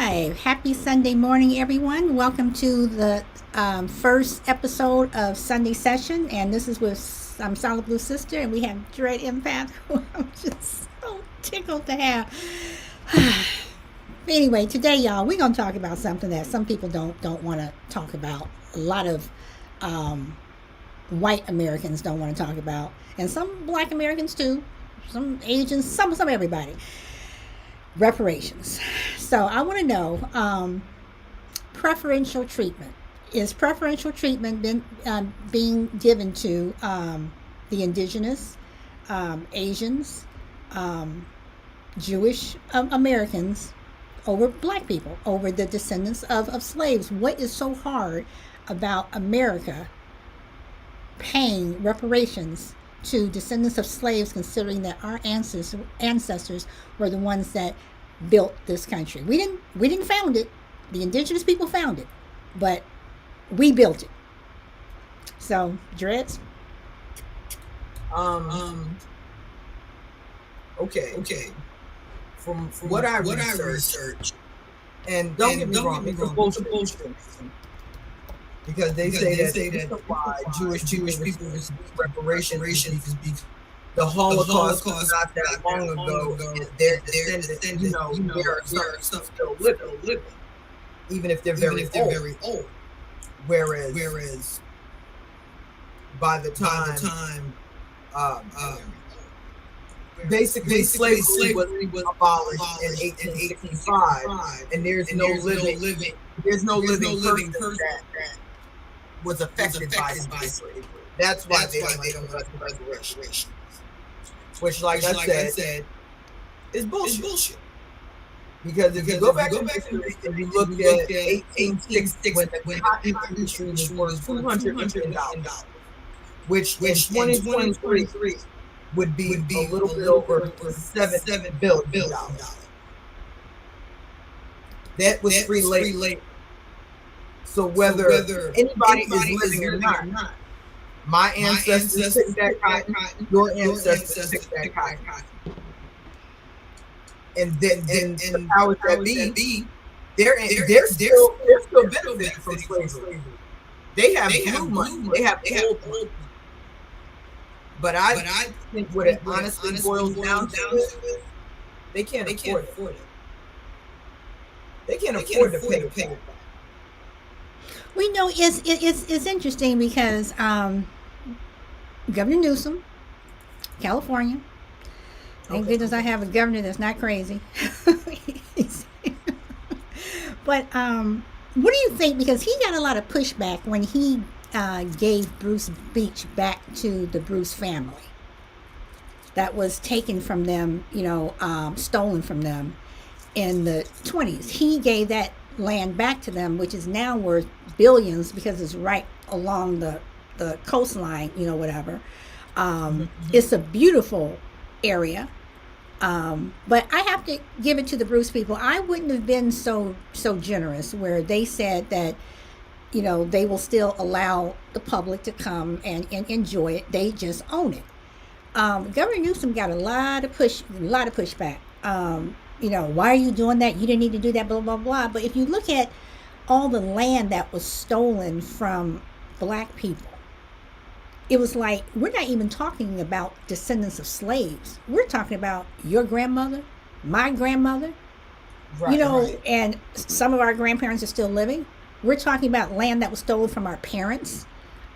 Hi, happy Sunday morning, everyone. Welcome to the first episode of Sunday Session. And this is with Solid Blue Sister, and we have Dread Empath, who I'm just so tickled to have. Anyway, today, y'all, we're going to talk about something that some people don't want to talk about. A lot of white Americans don't want to talk about, and some black Americans too, some Asians, some everybody. Reparations. So I want to know preferential treatment. Is preferential treatment being given to the Indigenous, Asians, Jewish Americans over black people, over the descendants of slaves? What is so hard about America paying reparations to descendants of slaves, considering that our ancestors were the ones that built this country? We didn't found it. The indigenous people found it, but we built it. So, Dreads. Okay. From what I researched, and don't get me wrong, it's a bullshit. Because they say that why Jewish people receive reparations because the Holocaust was not that long ago. Their descendants, there are some still living, even if they're very old. Whereas by the time basically slavery was abolished in 1865, and there's no living person that was affected by slavery. That's why they don't want reparations. Which, like I said, is bullshit. Because if you go back in history and you look at 1860, when the cotton industry was worth $200 million, which in 2023 would be a little bit over $7 billion. That was free labor. So whether anybody is living or not, my ancestors picked that cotton, your ancestors picked that cotton. And the powers that be, they're still benefiting from slavery. They have blue money, they have old money. But I think what it honestly boils down to is they can't afford it. They can't afford to pay it back. We know it's interesting because Governor Newsom, California. Thank goodness I have a governor that's not crazy. But what do you think? Because he got a lot of pushback when he gave Bruce Beach back to the Bruce family. That was taken from them, stolen from them in the 20s. He gave that land back to them, which is now worth billions because it's right along the coastline, whatever. It's a beautiful area. But I have to give it to the Bruce people. I wouldn't have been so generous where they said that, they will still allow the public to come and enjoy it. They just own it. Governor Newsom got a lot of pushback. Why are you doing that? You didn't need to do that, blah, blah, blah. But if you look at all the land that was stolen from black people, it was like, we're not even talking about descendants of slaves. We're talking about your grandmother, my grandmother, right. And some of our grandparents are still living. We're talking about land that was stolen from our parents.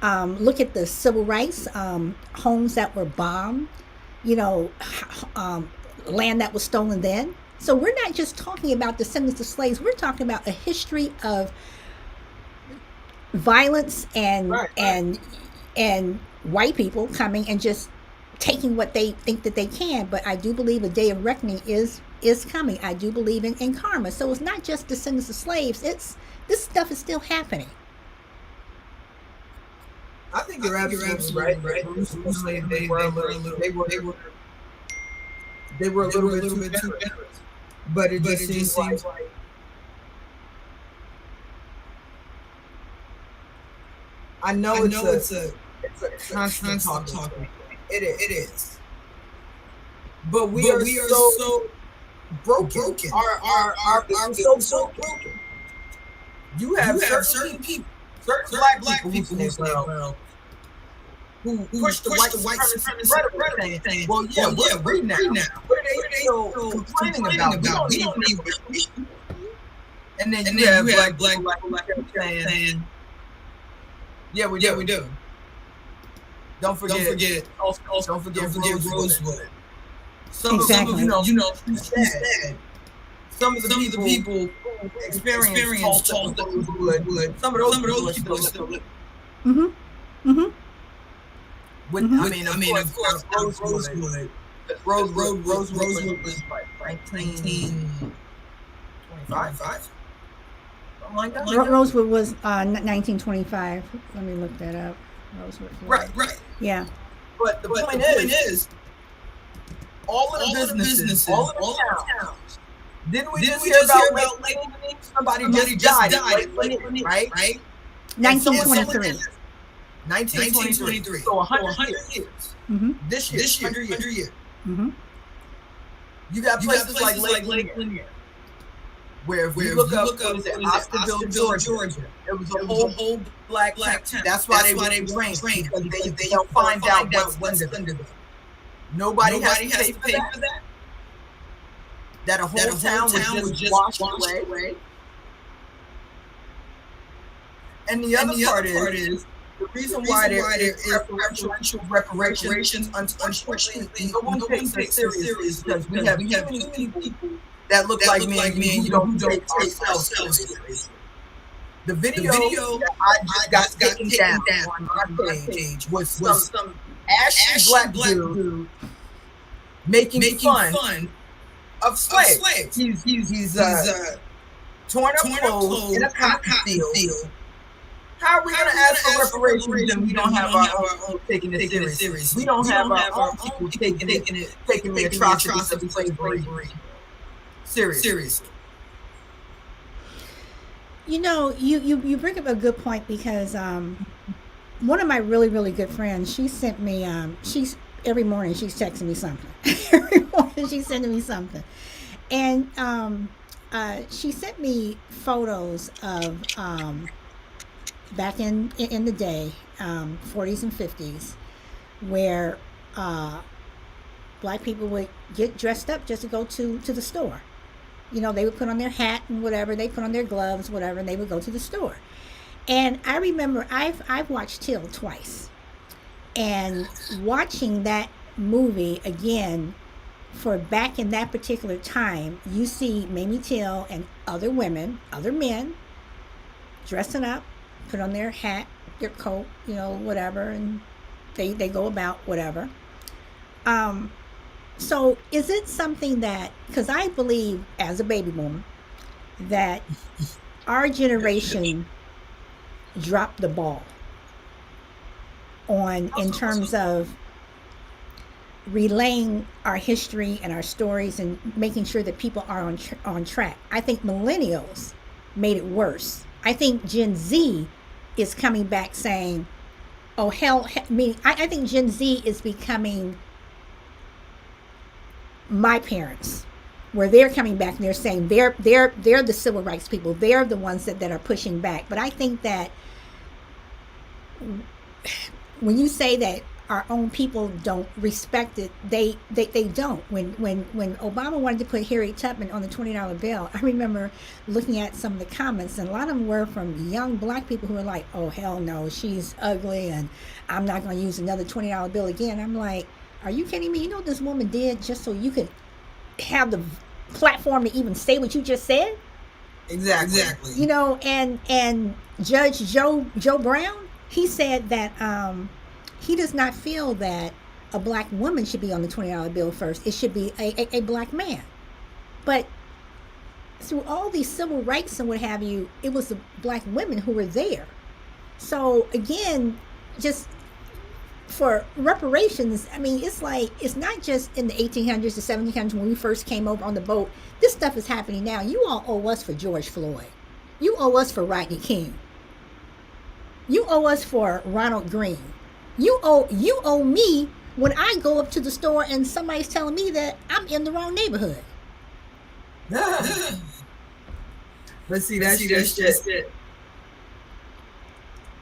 Look at the civil rights, homes that were bombed, land that was stolen then. So we're not just talking about descendants of slaves. We're talking about a history of violence and white people coming and just taking what they think that they can. But I do believe a day of reckoning is coming. I do believe in karma. So it's not just descendants of slaves. This stuff is still happening. I think you're absolutely right. They were a little bit too generous. But it just seems like I know it's a constant talking. It is. But we are so broken. Our business is so broken. You have certain people, certain black people who say, well, who push the white supremacy rhetoric saying, well, yeah, we're free now. What are they still complaining about? We don't need reparations. And then you have black people saying, yeah, we do. Don't forget Rosewood. Some of them, you know, said, some of the people who experienced Rosewood, some of those people are still living. I mean, of course, Rosewood was like 1925. Like that? Rosewood was 1925. Let me look that up. Rosewood. Right. Yeah. But the point is, all of the businesses, all of the towns. Didn't we just hear about Lake Winnie? Somebody just died, right? 1923. 1923. So 100 years. This year, 100 years. You got places like Lake Winnie. Where if you look up Osterville, Georgia, it was a whole black town. That's why they trained, because they don't find out what's under them. Nobody has to pay for that. That a whole town was just washed away. And the other part is the reason why there is preferential reparations. Unfortunately, no one takes it seriously because we have too many people that look like me and you don't take ourselves seriously. The video that I just got taken down on my page was some ashy black dude making fun of slaves. He's torn up clothes in a cotton field. How are we going to ask for reparations when we don't have our own taking it serious? We don't have our own people taking the atrocities of slavery seriously. You know, you bring up a good point because one of my really, really good friends, she sent me, every morning she's texting me something. Every morning she's sending me something. And she sent me photos of back in the day, 40s and 50s, where black people would get dressed up just to go to the store. You know, they would put on their hat and whatever, they put on their gloves, whatever, and they would go to the store. And I remember I've watched Till twice. And watching that movie again, for back in that particular time, you see Mamie Till and other women, other men, dressing up, put on their hat, their coat, you know, whatever, and they go about whatever. So is it something that, because I believe as a baby boomer that our generation dropped the ball in terms of relaying our history and our stories and making sure that people are on track. I think millennials made it worse. I think Gen Z is coming back saying, oh hell, I think Gen Z is becoming my parents, where they're coming back and they're saying they're the civil rights people, they're the ones that are pushing back. But I think that when you say that our own people don't respect it, they don't. When Obama wanted to put Harriet Tubman on the $20 bill, I remember looking at some of the comments, and a lot of them were from young black people who were like, oh hell no, she's ugly and I'm not going to use another $20 bill again. I'm like, are you kidding me? You know what this woman did just so you could have the platform to even say what you just said? Exactly. You know, and Judge Joe Brown, he said that he does not feel that a black woman should be on the $20 bill first. It should be a black man. But through all these civil rights and what have you, it was the black women who were there. So again, just for reparations, I mean, it's like, it's not just in the 1800s, the 1700s when we first came over on the boat. This stuff is happening now. You all owe us for George Floyd. You owe us for Rodney King. You owe us for Ronald Green. You owe me when I go up to the store and somebody's telling me that I'm in the wrong neighborhood. But see, that's just it.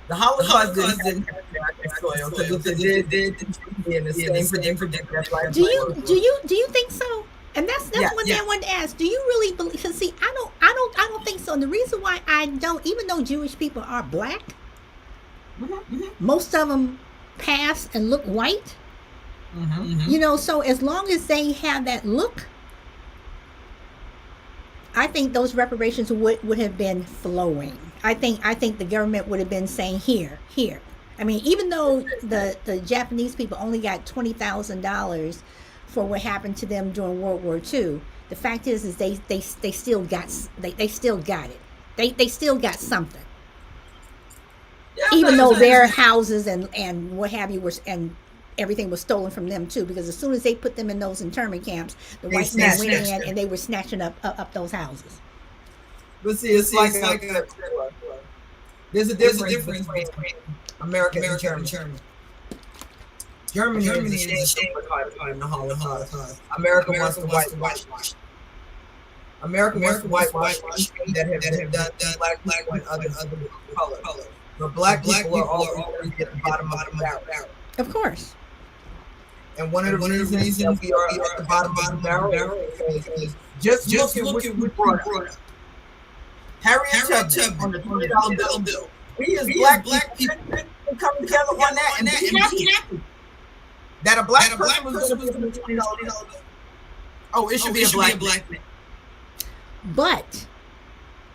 The Holocaust didn't happen in soil, because if it did, it should be in the same predicament. Do you think so? And that's one thing I wanted to ask. Do you really believe? Because see, I don't think so. And the reason why I don't, even though Jewish people are black, most of them pass and look white. You know, so as long as they have that look, I think those reparations would have been flowing. I think the government would have been saying here. I mean, even though the Japanese people only got $20,000 for what happened to them during World War II, the fact is they still got it. They still got something. Yeah, even though their houses and what have you were, and everything was stolen from them too, because as soon as they put them in those internment camps, the white men went in and they were snatching up those houses. But see, it's like there's a difference between America and Germany. Germany is the same in the Holocaust. America wants to whitewash. America wants to whitewash that have done black people and other colors. But black people are always at the bottom of the barrel. Of course. And one of the reasons that we are at the bottom of the barrel is because just look at what we brought up. Harriet Tubman on the $20 bill. We as black people come together on that and be happy. That a black person was going to give $20 bill. Oh, it should be a black man. But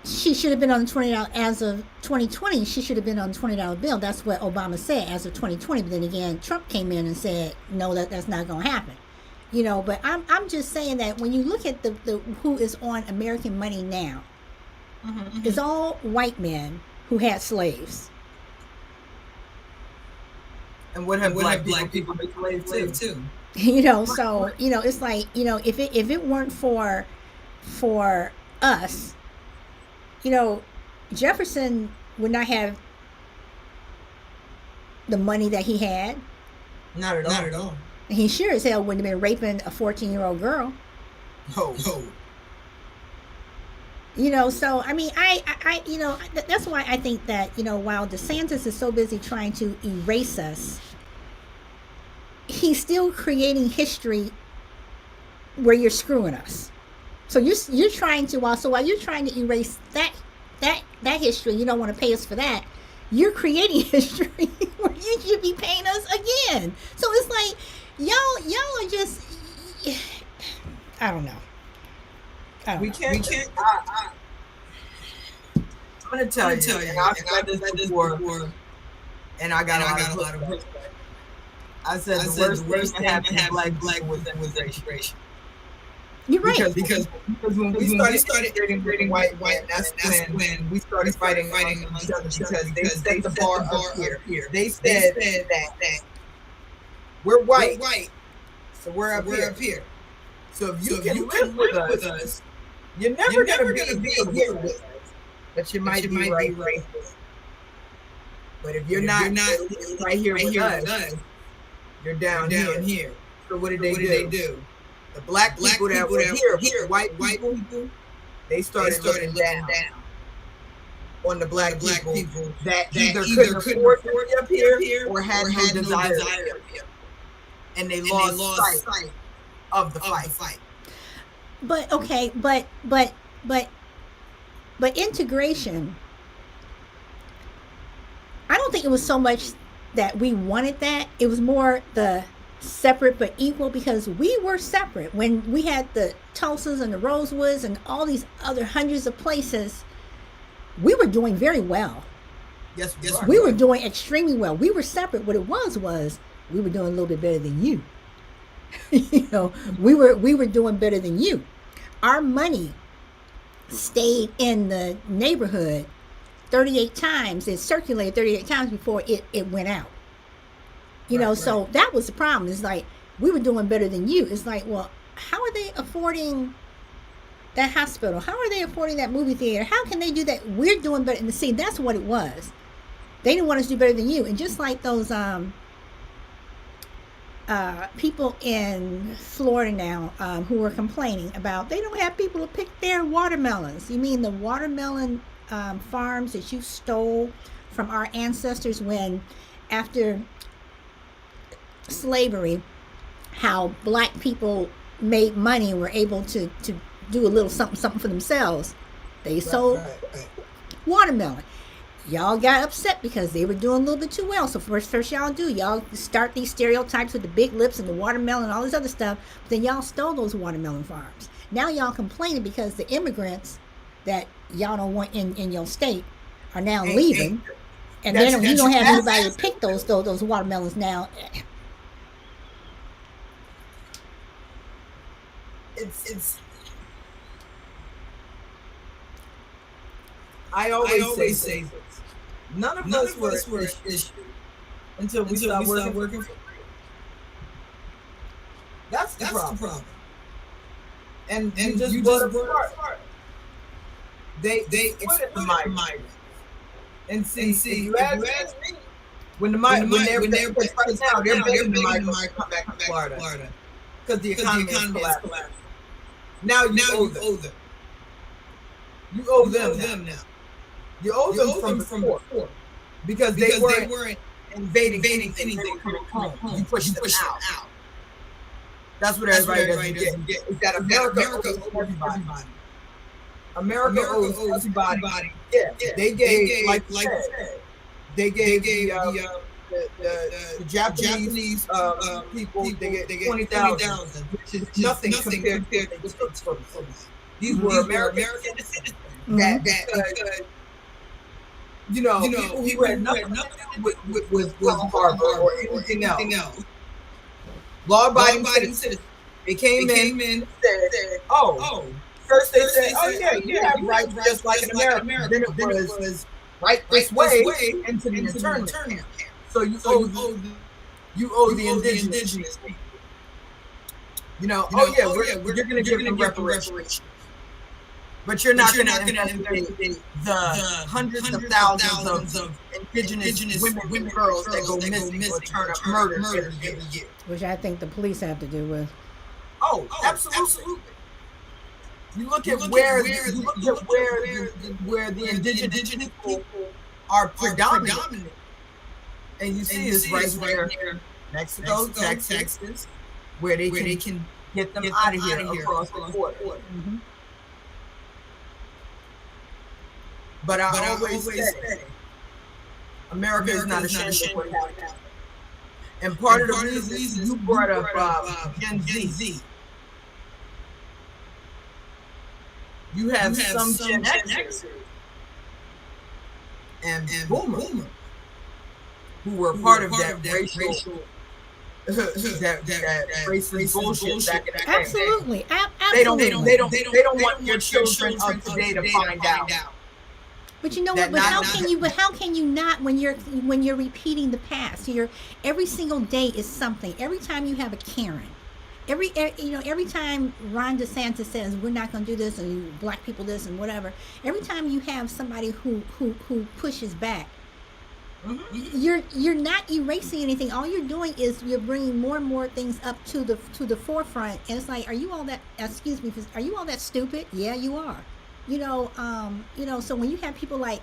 she should have been on the $20 as of 2020. She should have been on the $20 bill. That's what Obama said as of 2020. But then again, Trump came in and said, no, that's not going to happen. You know, but I'm just saying that when you look at the who is on American money now, it's all white men who had slaves. And what have black people been slaves too? You know, so you know, it's like, you know, if it weren't for us, you know, Jefferson would not have the money that he had. Not at all. And he sure as hell wouldn't have been raping a 14-year-old girl. Oh. You know, so I mean, I you know, that's why I think that, you know, while DeSantis is so busy trying to erase us, he's still creating history where you're screwing us. So you're trying to while you're trying to erase that history, you don't want to pay us for that. You're creating history where you should be paying us again. So it's like y'all are just, I don't know. We can't. I'm gonna tell you. And I've said this before, and I got a lot of pushback. I said the worst thing that happened to black was immigration. You're right. Because when we started dating white, that's when we started fighting each other, because they set the bar up here. They said that we're white, so we're up here. So if you can live with us, you're never gonna be here with us. But you might be racist. But if you're not right here with us, you're down here. So what did they do? The black people that were here, white people, they started looking down on the black people that either couldn't afford to be up here or had no desire to be up here. And they lost sight of the fight. But okay, but integration, I don't think it was so much that we wanted that. It was more the separate but equal, because we were separate when we had the Tulsas and the Rosewoods and all these other hundreds of places. We were doing very well. Yes, we were doing extremely well. We were separate. What it was we were doing a little bit better than you. You know, we were doing better than you. Our money stayed in the neighborhood 38 times. It circulated 38 times before it went out. You know, so that was the problem. It's like, we were doing better than you. It's like, well, how are they affording that hospital? How are they affording that movie theater? How can they do that? We're doing better. And see, that's what it was. They didn't want us to do better than you. And just like those people in Florida now who were complaining about they don't have people to pick their watermelons. You mean the watermelon farms that you stole from our ancestors when, after slavery, how black people made money and were able to do a little something for themselves. They sold watermelon. Y'all got upset because they were doing a little bit too well. So first y'all do, y'all start these stereotypes with the big lips and the watermelon and all this other stuff. But then y'all stole those watermelon farms. Now y'all complaining because the immigrants that y'all don't want in your state are now leaving. And then you don't have anybody to pick those watermelons now. It's I always say this. None of us were an issue until we start working for free. That's the problem. And you just brought up part. They exploited the migrants. And see, if you ask me, when they're right now, they're begging the migrants to come back to Florida because the economy is collapsing. Now you owe them. You owe them now. You owe them from before because they weren't invading anything. They were coming home. You pushed them out. That's what everybody doesn't get. Is that America owes everybody. America owes everybody. Yeah, they gave, like you said, they gave the Japanese people, they get 20,000, which is nothing compared to what they took from them. These were American citizens that people who had nothing to do with Harvard or anything else. Law-abiding citizens. They came in and said, first they said, yeah, you have rights just like in America. Then it was right this way into the internment camp. So you owe the indigenous people. You're going to give them reparations. But you're not going to investigate the hundreds of thousands of indigenous women and girls that go missing or turn up murdered every year. Which I think the police have to do with. Oh, absolutely. You look at where the indigenous people are predominant, and you see this right where Mexico, Texas, where they can get them out of here across the border. Mm-hmm. But I always say, America is not ashamed of what happened. And part of the reason you brought up Gen Z, you have some Gen Xers and Boomer who were part of that racial that racist bullshit back in the day. Absolutely. They don't want your children up to date to find out. But you know what? But how can you not when you're repeating the past? Every single day is something. Every time you have a Karen, every time Ron DeSantis says we're not going to do this and black people this and whatever. Every time you have somebody who pushes back, you're not erasing anything. All you're doing is you're bringing more and more things up to the forefront. And it's like, are you all that? Excuse me, are you all that stupid? Yeah, you are. So when you have people like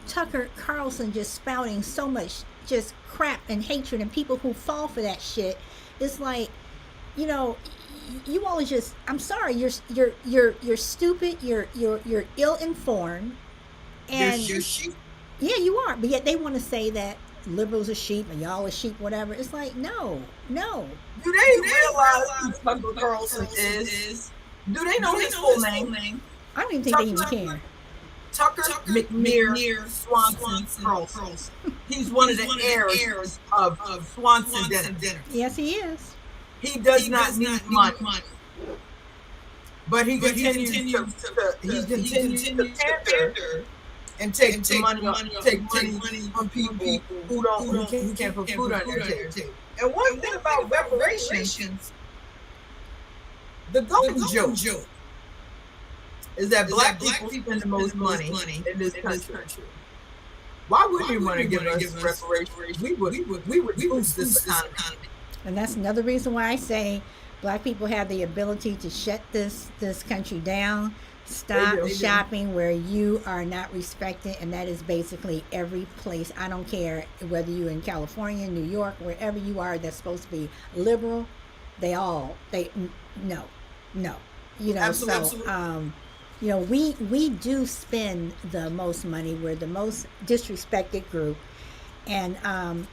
Tucker Carlson just spouting so much just crap and hatred and people who fall for that shit, it's like, you all are just, I'm sorry, you're stupid, you're ill-informed, and you're sheep. Yeah, you are, but yet they want to say that liberals are sheep and y'all are sheep, whatever. It's like, no. Do they realize who Tucker Carlson is? Do they know his full name? I don't even think they even care. Tucker McNear Swanson Carlson. He's one of the heirs of Swanson Dinner. Yes, he is. He does not need money. But he continues to pander and take money from people who can't put food on their table. And one thing about reparations, the golden joke is that black people spend the most money in this country. Why would you want to give us reparations? We would boost this economy. And that's another reason why I say black people have the ability to shut this country down. Stop shopping where you are not respected, and that is basically every place. I don't care whether you're in California, New York, wherever you are that's supposed to be liberal. No, no, we do spend the most money. We're the most disrespected group, and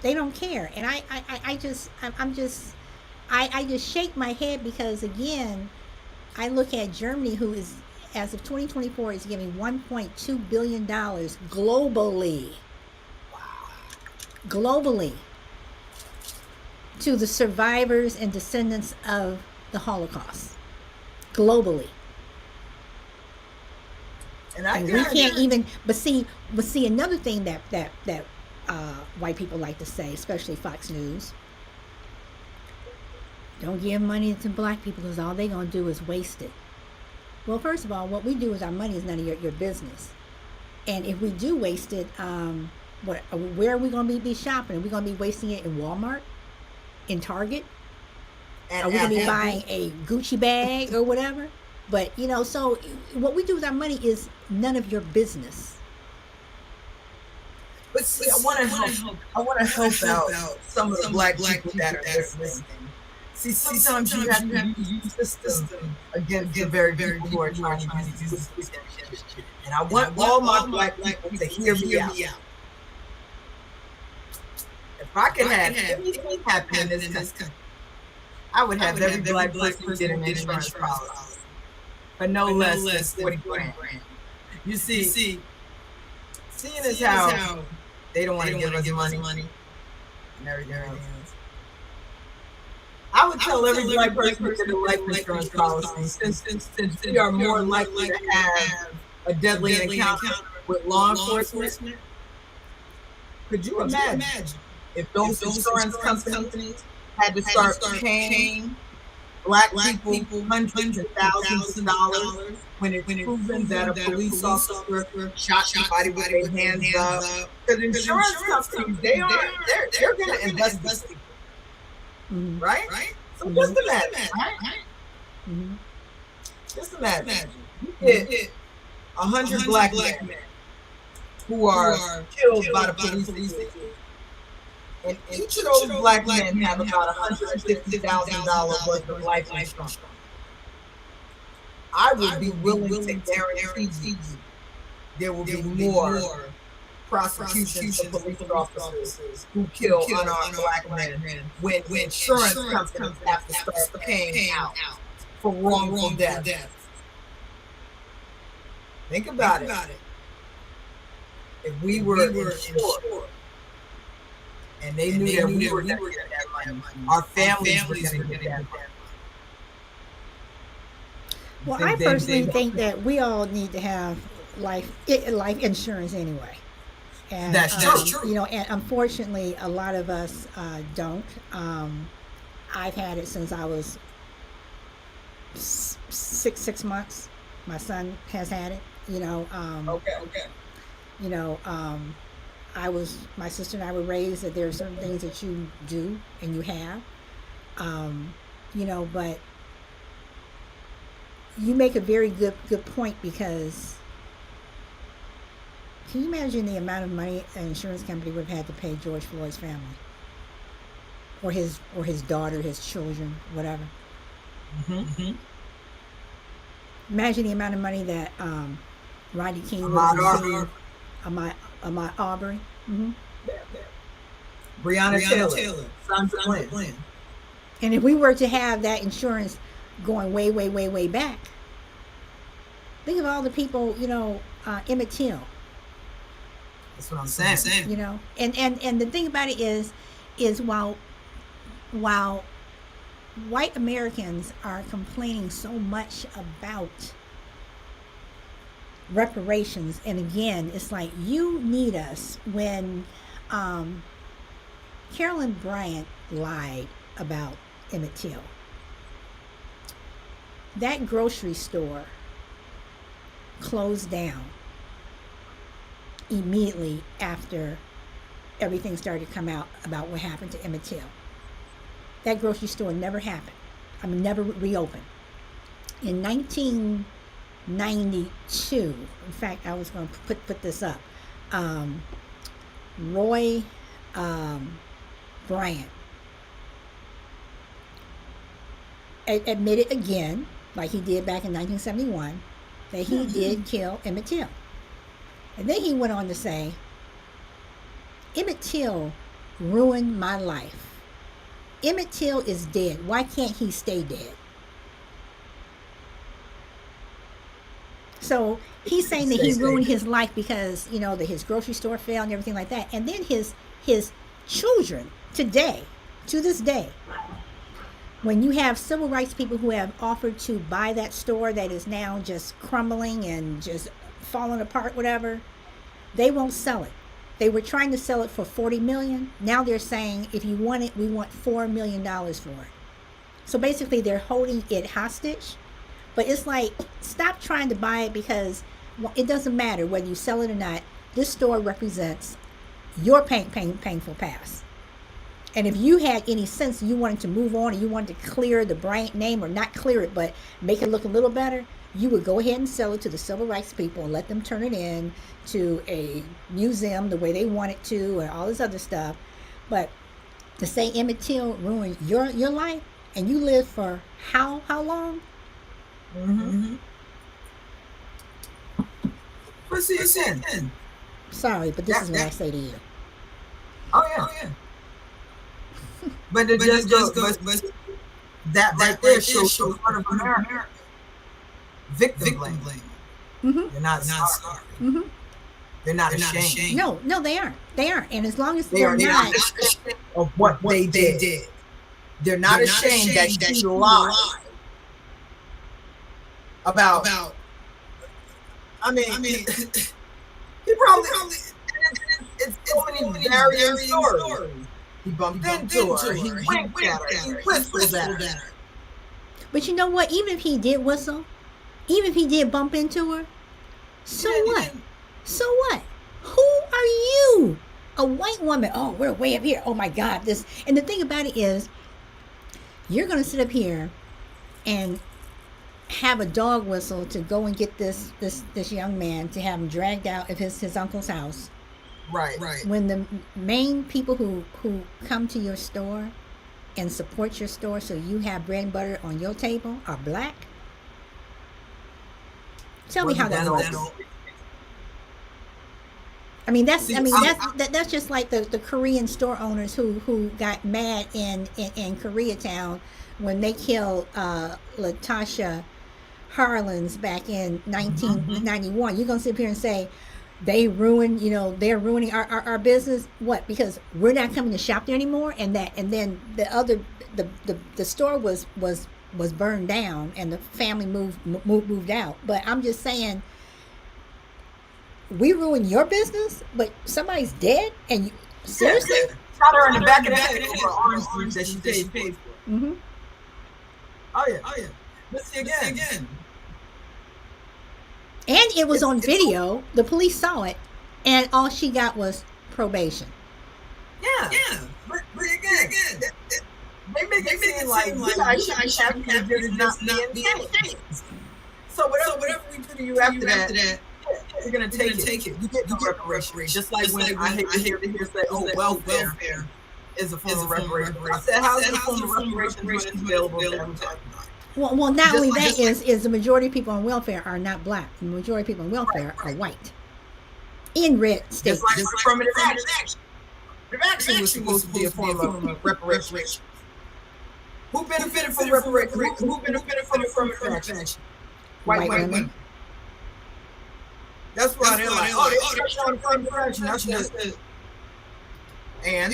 they don't care. And I just shake my head because again, I look at Germany, who is, as of 2024, is giving $1.2 billion globally to the survivors and descendants of the Holocaust, globally. And we can't even. But see, another thing that white people like to say, especially Fox News, don't give money to black people because all they're gonna do is waste it. Well, first of all, what we do with our money is none of your business. And if we do waste it, where are we going to be shopping? Are we going to be wasting it in Walmart, in Target? Are we going to be buying a Gucci bag or whatever? But so what we do with our money is none of your business. But see, I want to help out some of the black people that are listening. See, sometimes you have to use the system against the very people who are trying to use the system. And I want all my black people to hear me out. If I could have anything happen in this country, I would have every black person get an insurance policy for no less than 40 grand. You see, seeing as how they don't want to give us money and everything else, I would tell every black person to get a life insurance policy since we are more likely to have a deadly encounter with law enforcement. Could you imagine if those insurance companies had to start paying black people hundreds of thousands of dollars when it's proven that a police officer shot somebody with their hands up? Because insurance companies, they're going to investigate. Mm-hmm. Right? So just imagine, right? Mm-hmm. Just imagine. You get 100 black men who are killed by the police, and each of those black men have about $150,000 worth of life insurance. I would be willing to guarantee you there will be more prosecutions for police officers who kill unarmed black men when insurance companies have to start paying out for wrongful death. Think about it. If we were insured and they knew that we were going to get that money, our families were going to get that money. Well, I personally think that we all need to have life insurance anyway. And, that's true. And unfortunately, a lot of us don't. I've had it since I was six months. My son has had it. Okay. My sister and I were raised that there are certain things that you do and you have. But you make a very good point, because can you imagine the amount of money an insurance company would have had to pay George Floyd's family, or his daughter, his children, whatever? Mm-hmm. Imagine the amount of money that Rodney King was Ahmaud Arbery, mm-hmm. Breonna Taylor, Sons of Flynn. And if we were to have that insurance going way, way, way, way back, think of all the people, Emmett Till. That's what I'm saying. And the thing about it is while white Americans are complaining so much about reparations, and again, it's like, you need us. When Carolyn Bryant lied about Emmett Till, that grocery store closed down immediately after everything started to come out about what happened to Emmett Till. that grocery store never happened. I mean, never reopened. In 1992, in fact, I was going to put this up. Roy Bryant admitted again, like he did back in 1971, that he did kill Emmett Till. And then he went on to say, Emmett Till ruined my life. Emmett Till is dead. Why can't he stay dead? So he's saying that he ruined his life because, that his grocery store failed and everything like that. And then his children today, to this day, when you have civil rights people who have offered to buy that store that is now just crumbling and just falling apart, whatever, they won't sell it. They were trying to sell it for $40 million. Now they're saying, if you want it, we want $4 million for it. So basically they're holding it hostage. But it's like, stop trying to buy it, because it doesn't matter whether you sell it or not. This store represents your painful past. And if you had any sense you wanted to move on, or you wanted to clear the brand name, or not clear it, but make it look a little better, you would go ahead and sell it to the civil rights people and let them turn it in to a museum the way they want it to, and all this other stuff. But to say Emmett Till ruined your life, and you lived for how long? Mm-hmm. What's he saying? Sorry, but this is what I say to you. Oh yeah. But it just goes. But that right there shows part of America. Victim blame. Mm-hmm. They're not sorry. Mm-hmm. They're not ashamed. No, they aren't. They aren't. And as long as they're not ashamed of what they did. They're not ashamed that she lied about. I mean, he probably. It's so many varying stories. He bumped into her. He winked at her. He whistled at her. But you know what? Even if he did whistle, even if he did bump into her, so what? So what? Who are you? A white woman. Oh, we're way up here. Oh my God. This. And the thing about it is, you're going to sit up here and have a dog whistle to go and get this young man, to have him dragged out of his uncle's house. Right. When the main people who come to your store and support your store so you have bread and butter on your table are black. Tell me how that works. I mean, that's just like the Korean store owners who got mad in Koreatown when they killed Latasha Harlins back in 1991. You're gonna sit here and say they're ruining our business. What? Because we're not coming to shop there anymore, and then the store was burned down and the family moved out. But I'm just saying, we ruin your business, but somebody's dead, and you seriously shot her in the back of the head for orange juice that she paid for. Mm-hmm. Oh yeah. Let's see again. And it was on video. The police saw it, and all she got was probation. Yeah. But again, they make it seem like I shouldn't have to not be in. So whatever we do to you after that, you're gonna take it. You get no reparations. Just like when I hear say, "Oh, welfare is a form of reparation." I said, "How is it a form of reparations when it's available to everybody?" Well, not only that is the majority of people on welfare are not black. The majority of people on welfare are white. In red states. Just like affirmative action. Affirmative action was supposed to be a form of reparation. Who benefited from reparations? Who benefited from affirmative action? White women. That's why they're like, oh, they're touching on affirmative action. That's it. And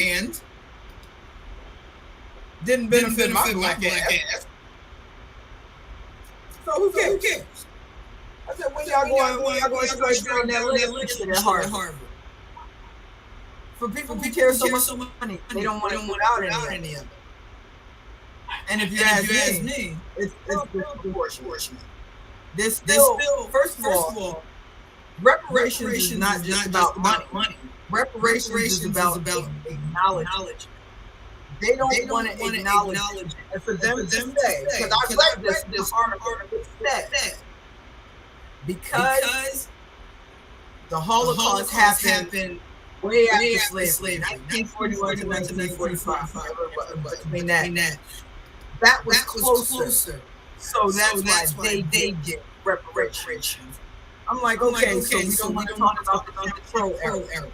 didn't benefit my black ass. So who cares? I said, when y'all going straight down that list at Harvard? For people who care so much money, they don't want to put out any of it. And if you ask me, it's disproportionate. There's still, first of all, reparations is not just about money. Reparations is about acknowledgement they don't want to acknowledge it. And for them to say, because I read this article, it said, because the Holocaust happened way after slavery, 1941 to 1945, between that was closer. So that's why they get reparations. I'm like, okay, so we don't want to talk about the Jim Crow era.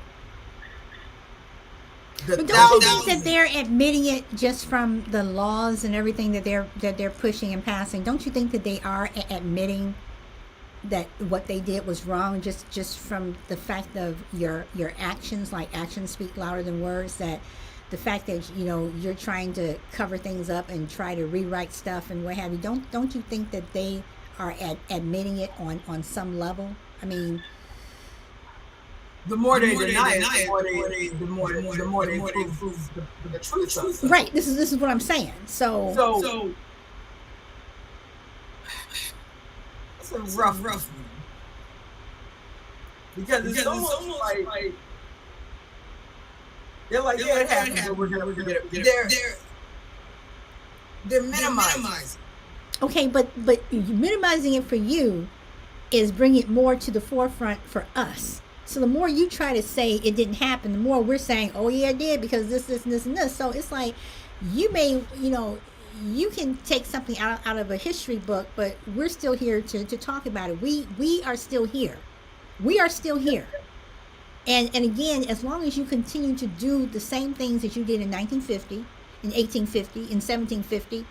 But don't you think that they're admitting it just from the laws and everything that they're pushing and passing? Don't you think that they are admitting that what they did was wrong, just from the fact of your actions? Like, actions speak louder than words. That the fact that you're trying to cover things up and try to rewrite stuff and what have you. Don't you think that they are admitting it on some level? I mean, the more they deny it, the more they prove the truth of it. Right. This is what I'm saying. So it's a rough one. Because it's almost like they're like, yeah, it happened, but we're gonna get it. They're minimizing. Okay, but minimizing it for you is bringing it more to the forefront for us. So the more you try to say it didn't happen, the more we're saying, oh yeah, it did, because this, and this. So it's like, you may, you can take something out of a history book, but we're still here to talk about it. We are still here. We are still here. And again, as long as you continue to do the same things that you did in 1950, in 1850, in 1750,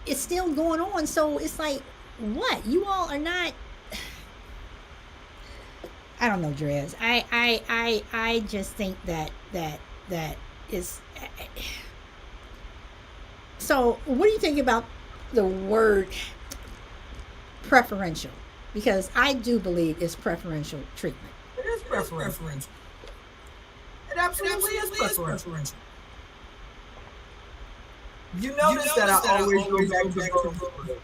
it's still going on. So it's like, what? You all are not... I don't know, Drez. I just think that is... So what do you think about the word preferential? Because I do believe it's preferential treatment. It is preferential. It absolutely is preferential. You notice that I always go back to Rosewood.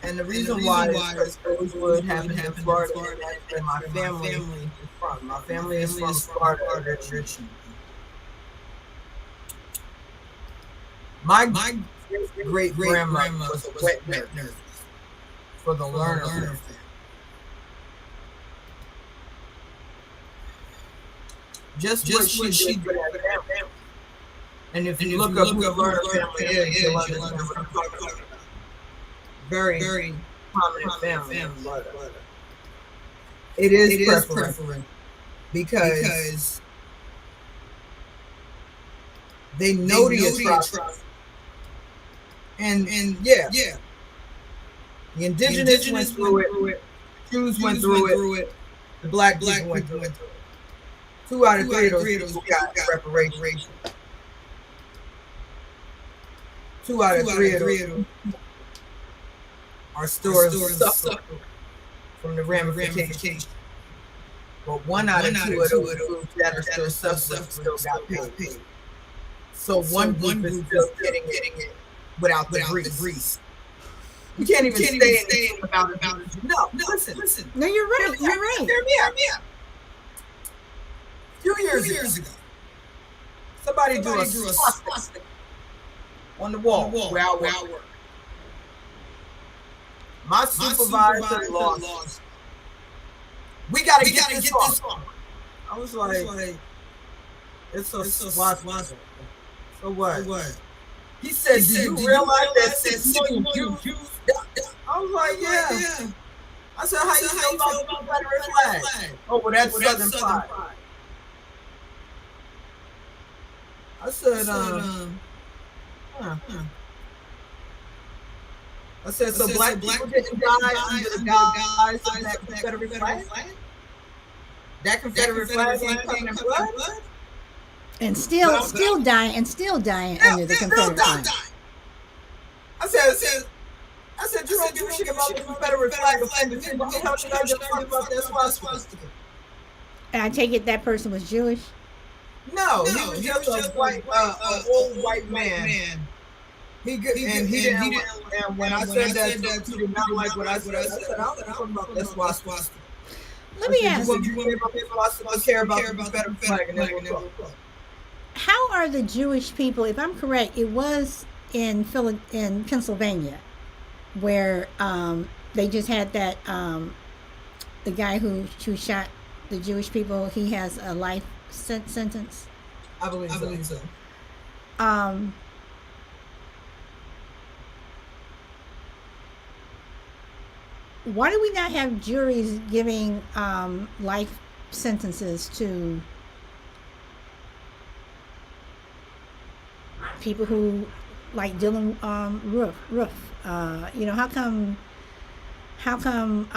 And the reason why is because Rosewood happened in Florida, and my family is from. My family is from Florida originally. My great grandma was a wet nurse for the Lerner family. Just what she did for that family. And if you look up who the Lerner family is, you'll understand what I'm talking about. Very prominent family. It is preferential because they know the atrocity. And yeah, the Indigenous went through it, the Jews went through it, the Black people went through it. 2 out of 3 of those people got reparations. 2 out of 3 of those are still suffering from the ramifications. But 1 out of 2 of those that are still suffering still got paid. So one group is still getting it without the grease. You can't even say anything about it. No, listen. No, you're right. You're right. Hear me out. A few years ago, somebody drew a swastika on the wall where I work. My supervisor lost. We gotta get this off. I was like, it's a swastika. So what? He said, do you realize that 6 million Jews? I was like, yeah. I said, how you feel about the Confederate flag? Oh, well, that's Southern pride. I said, I said, so black people didn't die under the guise of that Confederate flag? That Confederate flag ain't coming in blood? And still dying under the Confederate flag. I said, you don't give a shit about the Confederate flag offending people. How should I just talk about that swastika? And I take it that person was Jewish? No, he was just a white, old white man. He didn't. And when I said that, he did not like what I said. I said, I don't talk about that swastika. Let me ask you. You care about the Confederate flag, and then we'll talk. how are the Jewish people? If I'm correct, it was in Pennsylvania, where they just had that the guy who shot the Jewish people. He has a life sentence. I believe so. Um, why do we not have juries giving life sentences to people who like Dylan Roof? How come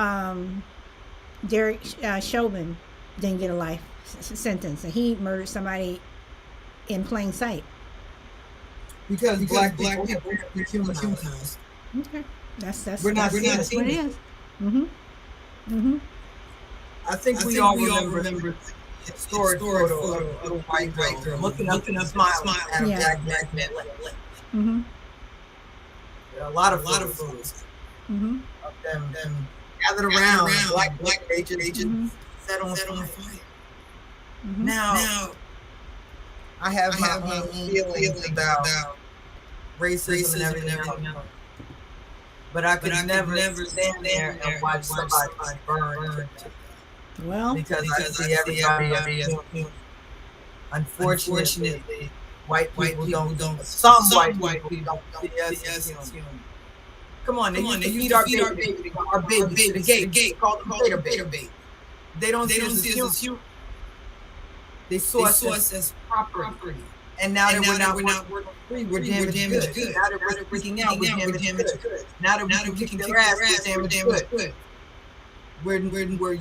Derek Chauvin didn't get a life sentence, and he murdered somebody in plain sight? Because black people are dehumanized. Okay, that's We're not what it is. Mm-hmm. Mm-hmm. I think we all remember the historic photo of a white girl looking up and smiling at a black man. Mm-hmm. There are a lot of photos Mm-hmm. of them gathered around, black agents set on fire. Mm-hmm. Now, I have my own feelings about racism and everything else. But I could never stand there and watch somebody burn. Well, Because I see everybody as human. Unfortunately, white people don't. Some white people don't see us as human. Come on, they used to feed our babies to the gate. Call them beta bait. They don't see us as human. They saw us as property. And now that we're not working free, we're damaged good. Now that we're freaking out, we're damaged good. Now that we can kick their ass, we're damaged good. We're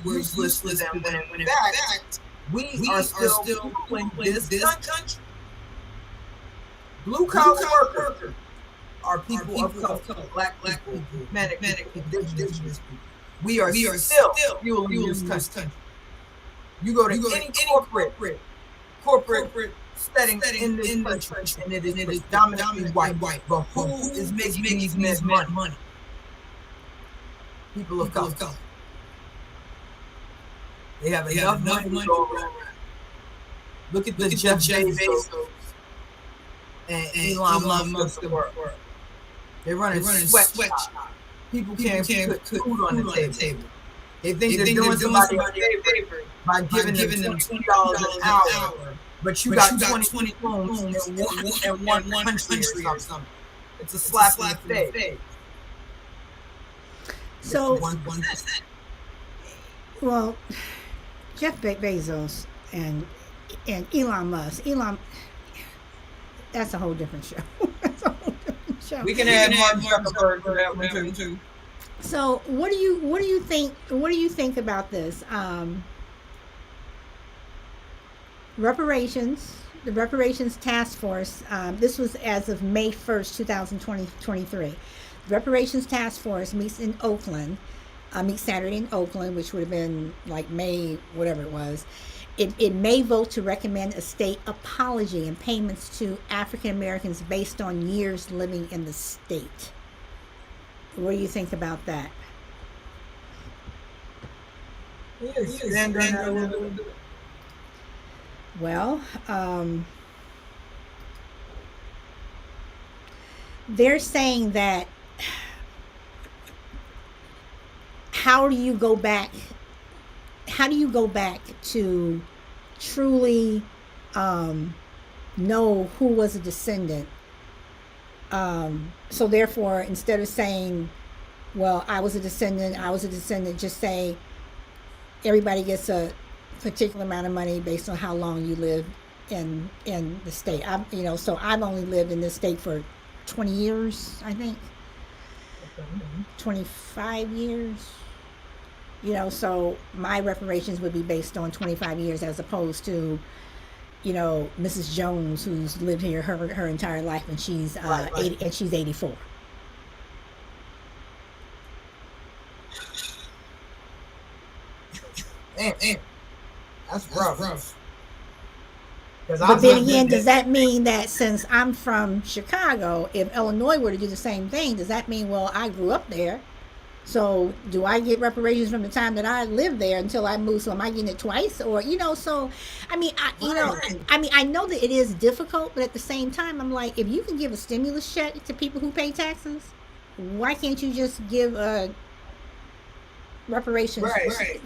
useless to them when in fact, we are still in this country. Blue collar workers are people of color, black people, Hispanic people, Indigenous people. We are still fueling this country. You go to any corporate setting in this country, and it is dominantly white. But who is making these men money? People of color. They have enough money to go around. Look at the Jeff Bezos and Elon Musk of work. They're running sweatshops. People can't put food on the table. They think they're doing somebody a favor by giving them $20 an hour, but you got 20 homes in one country or something. It's a slap in the face. So, well, Jeff Bezos and Elon Musk. That's a whole different show. That's a whole different show. We can add Mark Zuckerberg to that one too. So, what do you think? What do you think about this? Reparations. The Reparations Task Force. This was as of May 1st, 2023. The Reparations Task Force meets in Oakland. Meets Saturday in Oakland, which would have been like May, whatever it was. It may vote to recommend a state apology and payments to African Americans based on years living in the state. What do you think about that? Well, they're saying that how do you go back to truly know who was a descendant? So therefore, instead of saying, well, I was a descendant, just say everybody gets a particular amount of money based on how long you live in the state. So I've only lived in this state for 20 years, I think. 25 years. So my reparations would be based on 25 years as opposed to, Mrs. Jones, who's lived here her entire life, and she's 80, and she's 84. Damn. That's rough. But then again, does that mean that since I'm from Chicago, if Illinois were to do the same thing, does that mean, well, I grew up there, So do I get reparations from the time that I lived there until I moved? So am I getting it twice, or so? I mean, I know that it is difficult, but at the same time, I'm like, if you can give a stimulus check to people who pay taxes, why can't you just give reparations? Right.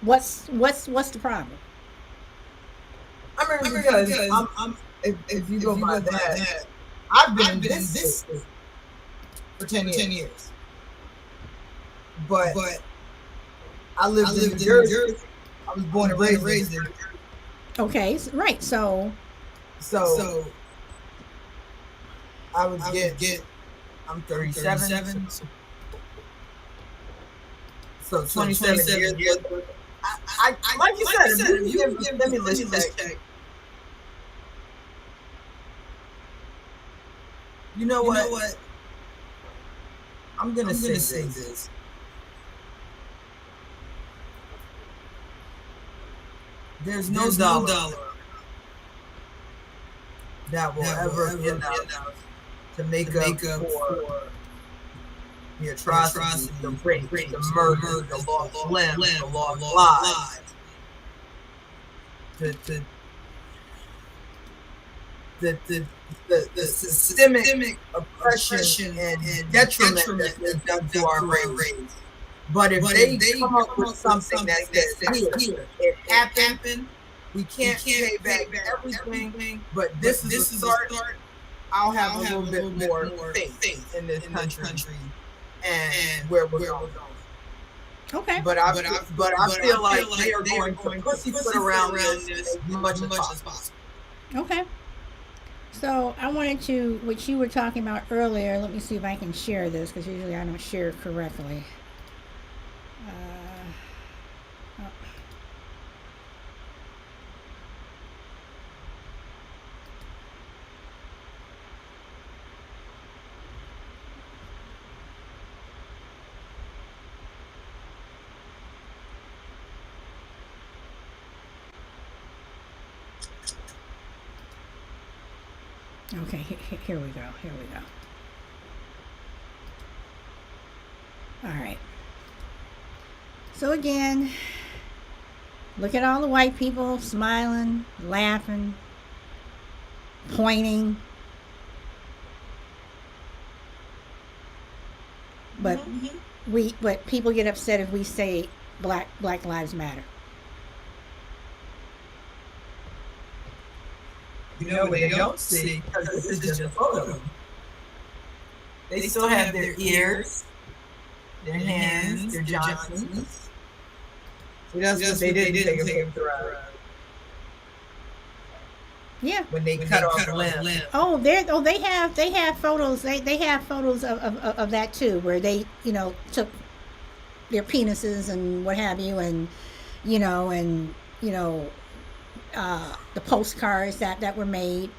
What's the problem? I mean, because I'm if you go by that, I've been in this state for 10 years. But I lived in New Jersey. I was born and raised there. Okay, right. So I would get I'm 37. So 27 years. I like you said, if you give stimulus check, you know what? I'm gonna say this. There's no dollar that will ever be enough to make up for the atrocities, the rape, the murder, the lost limbs, the lost lives. The systemic oppression and detriment that is done to our race. But if they come up with something that says, here, it happened, we can't pay back everything, but this is a start, I'll have a little bit more faith in this country and where we're going. Okay. But I feel like they are going to pussyfoot around this as much as possible. Okay. So I wanted to, what you were talking about earlier, let me see if I can share this, because usually I don't share it correctly. Oh. Okay, here we go. All right. So again, look at all the white people smiling, laughing, pointing. But but people get upset if we say Black Lives Matter. You know what they don't see, because this is just a photo. They still have their ears, their hands, their Johnsons. So that's what they didn't take a picture of. Yeah. When they cut off limbs. Oh, they have photos. They have photos of that too, where they took their penises and what have you, and the postcards that were made,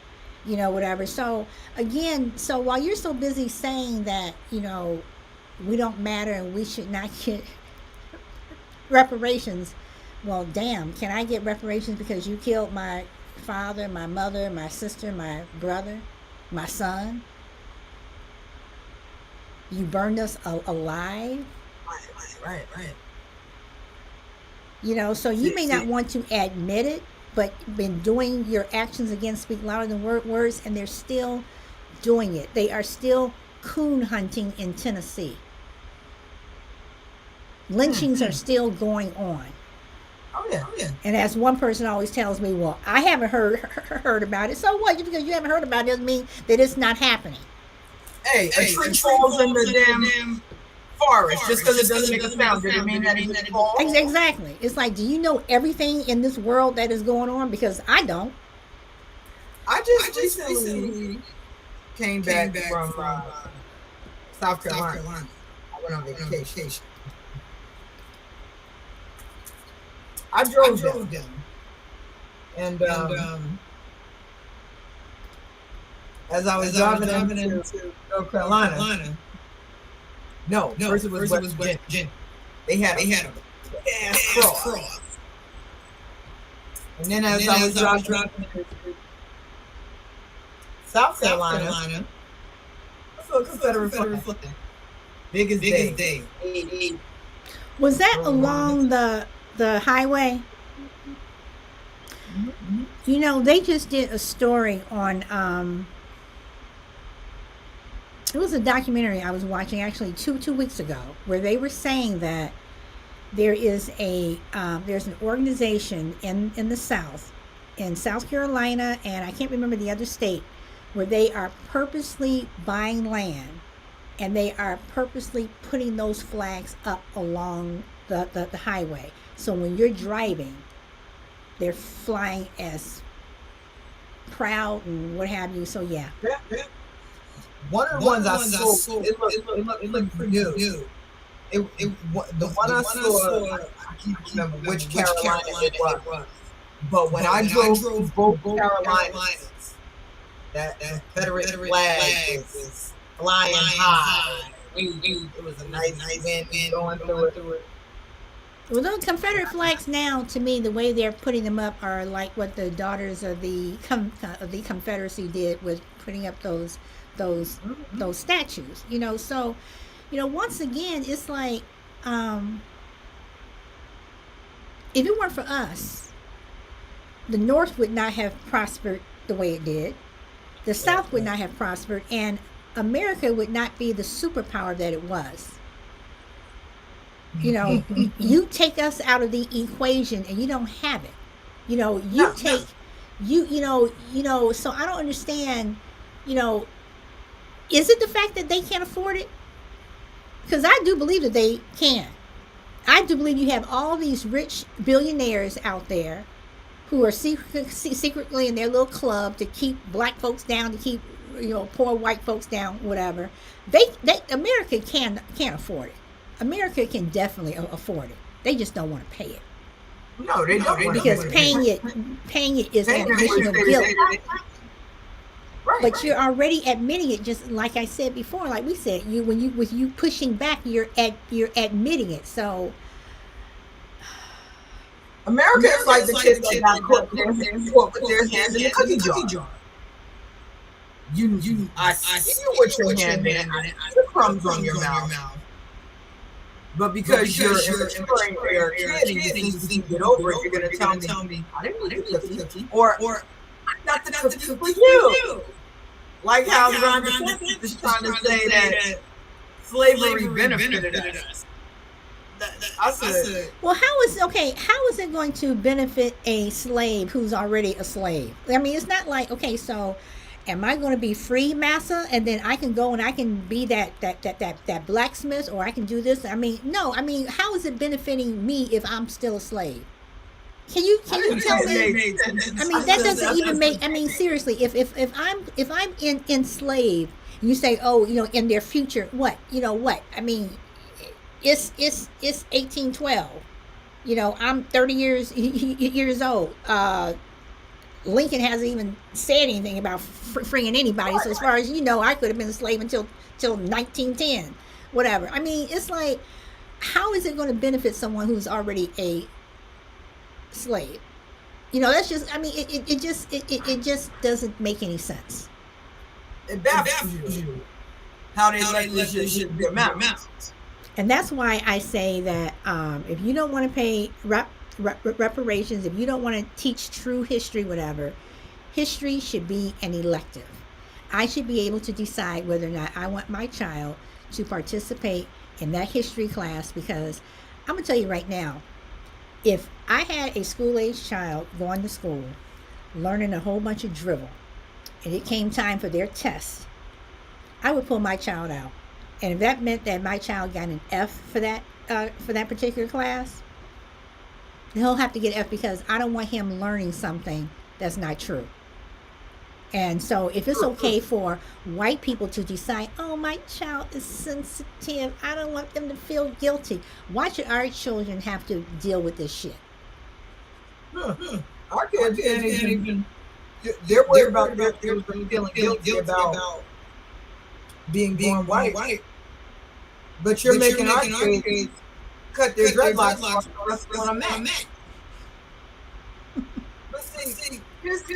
whatever. So again, while you're so busy saying that we don't matter and we should not get reparations, well, damn, can I get reparations because you killed my father, my mother, my sister, my brother, my son? You burned us alive. Right. So you may not want to admit it, but been doing your actions again speak louder than words, and they're still doing it. They are still coon hunting in Tennessee. Lynchings are still going on. Oh yeah. And as one person always tells me, well, I haven't heard about it. So what? Just because you haven't heard about it doesn't mean that it's not happening. Hey, a tree falls in the damn forest just because it doesn't make a sound doesn't mean that it falls. Exactly. It's like, do you know everything in this world that is going on? Because I don't. I just recently came back from South Carolina. I went on vacation. I drove down. And as I was driving into North Carolina, first it was West Virginia. They had a ass cross. And then as I was driving into South Carolina, I saw a Confederate flag. Biggest day. Was that along the highway? Mhm. You know, they just did a story on it was a documentary I was watching actually two weeks ago where they were saying that there is a there's an organization in the South, in South Carolina, and I can't remember the other state, where they are purposely buying land and they are purposely putting those flags up along the highway. So when you're driving, they're flying as proud and what have you. So yeah. Yeah. One of the ones I saw, it looked pretty new. The one I saw, I can't remember which Carolina it was. But when I drove through both Carolinas, that Confederate flag was flying high. It was a nice wind going through it. Well, those Confederate flags now, to me, the way they're putting them up are like what the daughters of the Confederacy did with putting up those statues. You know, so once again, it's like if it weren't for us, the North would not have prospered the way it did. The South would not have prospered, and America would not be the superpower that it was. You know, you take us out of the equation and you don't have it. You know, you No, take so I don't understand, you know, is it the fact that they can't afford it? Because I do believe that they can. I do believe you have all these rich billionaires out there who are secretly in their little club to keep black folks down, to keep poor white folks down, whatever. They America can't afford it. America can definitely afford it. They just don't want to pay it. No, they don't. Because paying it is an admission of guilt. But you're already admitting it, just like I said before, like we said, with you pushing back, you're admitting it. So America is like the kids that got caught with their hands in the cookie jar. I see you with your hand in, I see the crumbs on your mouth. But because you're immature or you're a kid and you think you can get over it, you're going to tell me, I didn't eat the cookie. Or, I got the cookie for you. Like how Ron DeSantis is trying to say that slavery benefited us. I said, well, how is it going to benefit a slave who's already a slave? I mean, it's not like, okay, so am I going to be free, massa, and then I can go and I can be that blacksmith, or I can do this? I mean, no. I mean, how is it benefiting me if I'm still a slave? Can you tell me? I mean, that doesn't even make. I mean, seriously, if I'm enslaved, and you say, oh, in their future, what? What? I mean, it's 1812. I'm 30 years old. Lincoln hasn't even said anything about freeing anybody. So as far as I could have been a slave until 1910, whatever. I mean, it's like, how is it going to benefit someone who's already a slave? That's just. I mean, it just doesn't make any sense. It baffles you how they let this shit be amounts. And that's why I say that if you don't want to pay reparations, if you don't want to teach true history, whatever, history should be an elective. I should be able to decide whether or not I want my child to participate in that history class, because I'm going to tell you right now, if I had a school-age child going to school, learning a whole bunch of drivel, and it came time for their test, I would pull my child out. And if that meant that my child got an F for that particular class, he'll have to get F, because I don't want him learning something that's not true. And so if it's okay for white people to decide, oh, my child is sensitive, I don't want them to feel guilty, why should our children have to deal with this shit? Our kids can't even. They're worried about their feeling guilty about being white. But you're making our kids cut their dreadlocks on a mat.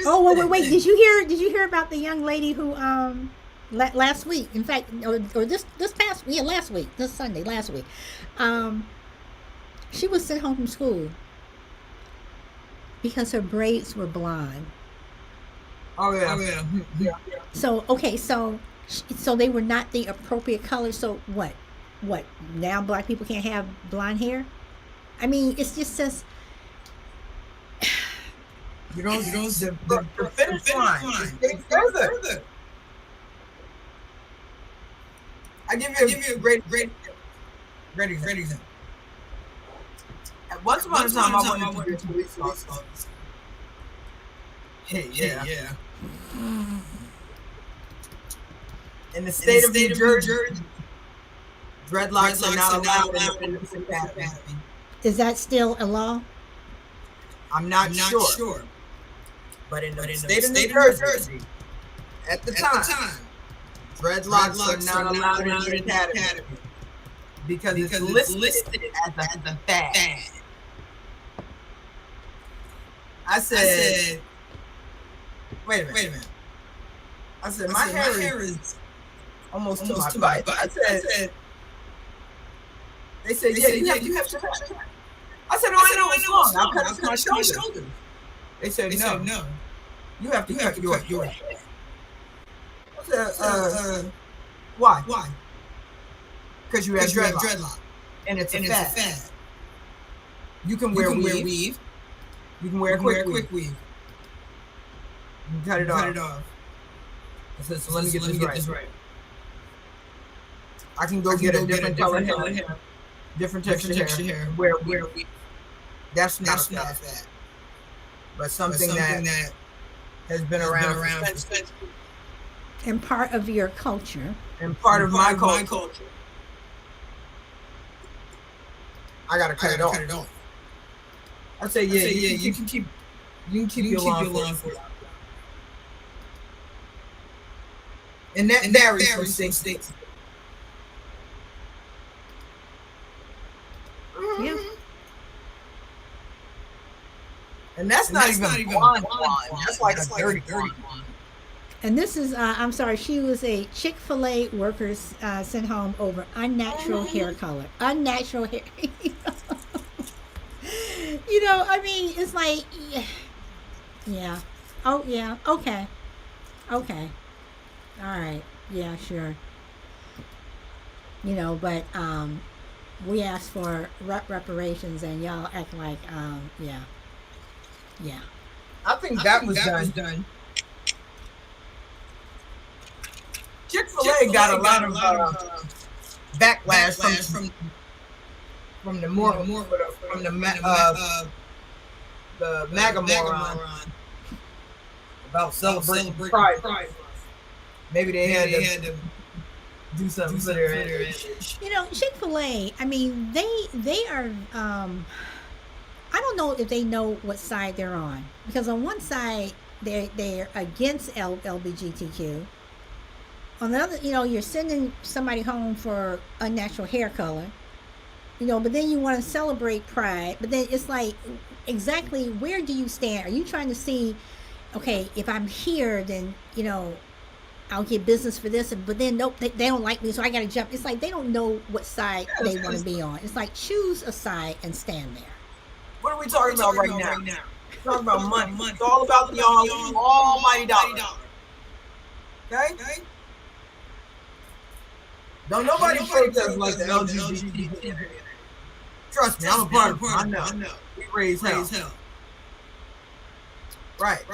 Oh, wait! Did you hear about the young lady who last week. In fact, or this past last week, this Sunday, last week. Um, she was sent home from school because her braids were blonde. Oh yeah. Yeah. So okay, so they were not the appropriate color. So what? Now black people can't have blonde hair? I mean, it's just says The finish line is getting further. I give you a great example. At once upon a time, I wanted to be a police officer. Yeah. In the state of New Jersey, dreadlocks are not allowed in the police academy. is that still a law? I'm not sure. But in the state of New Jersey, at the time, dreadlocks are not allowed in the academy because it's listed as a fad. I said, wait a minute. I said, my hair is almost to my butt. I said, they said, yeah, you have to cut your hair. I said, I know it's long. I'll cut it to my shoulders. They said, no. You have to cut your hair. I said, why? Because you have dreadlock. And it's a fad. You can wear weave. You can wear a quick weave. You can cut it off. I said, so let me get this right. I can go get a different color hair, different texture hair, wear weave. That's not a fad. But something that has been around for centuries. And part of your culture. And part of my culture. I gotta cut it off. I say, you can keep your lawn for it. And that varies from state to state. Yeah. And that's not even blonde. That's like a dirty blonde. And this is, I'm sorry, she was a Chick-fil-A worker sent home over unnatural hair color. Unnatural hair. I mean, it's like, yeah. Oh, yeah. Okay. All right. Yeah, sure. But we asked for reparations and y'all act like, yeah. I think that was done. Chick-fil-A got a lot of backlash from the MAGA moron about celebrating Pride. Maybe they had to do something for their image. Chick-fil-A, I mean, they are, I don't know if they know what side they're on, because on one side they're against LBGTQ. On the other, you're sending somebody home for unnatural hair color, but then you want to celebrate Pride, but then it's like, exactly where do you stand? Are you trying to see, okay, if I'm here, then I'll get business for this, but then nope, they don't like me, so I got to jump. It's like they don't know what side they want to be on. It's like, choose a side and stand there. What are we talking about right now? We're talking about money. It's all about the almighty dollar. Okay? Don't nobody protest like the LGBT. Trust me, I'm a part of it. I know. We raise hell. Right.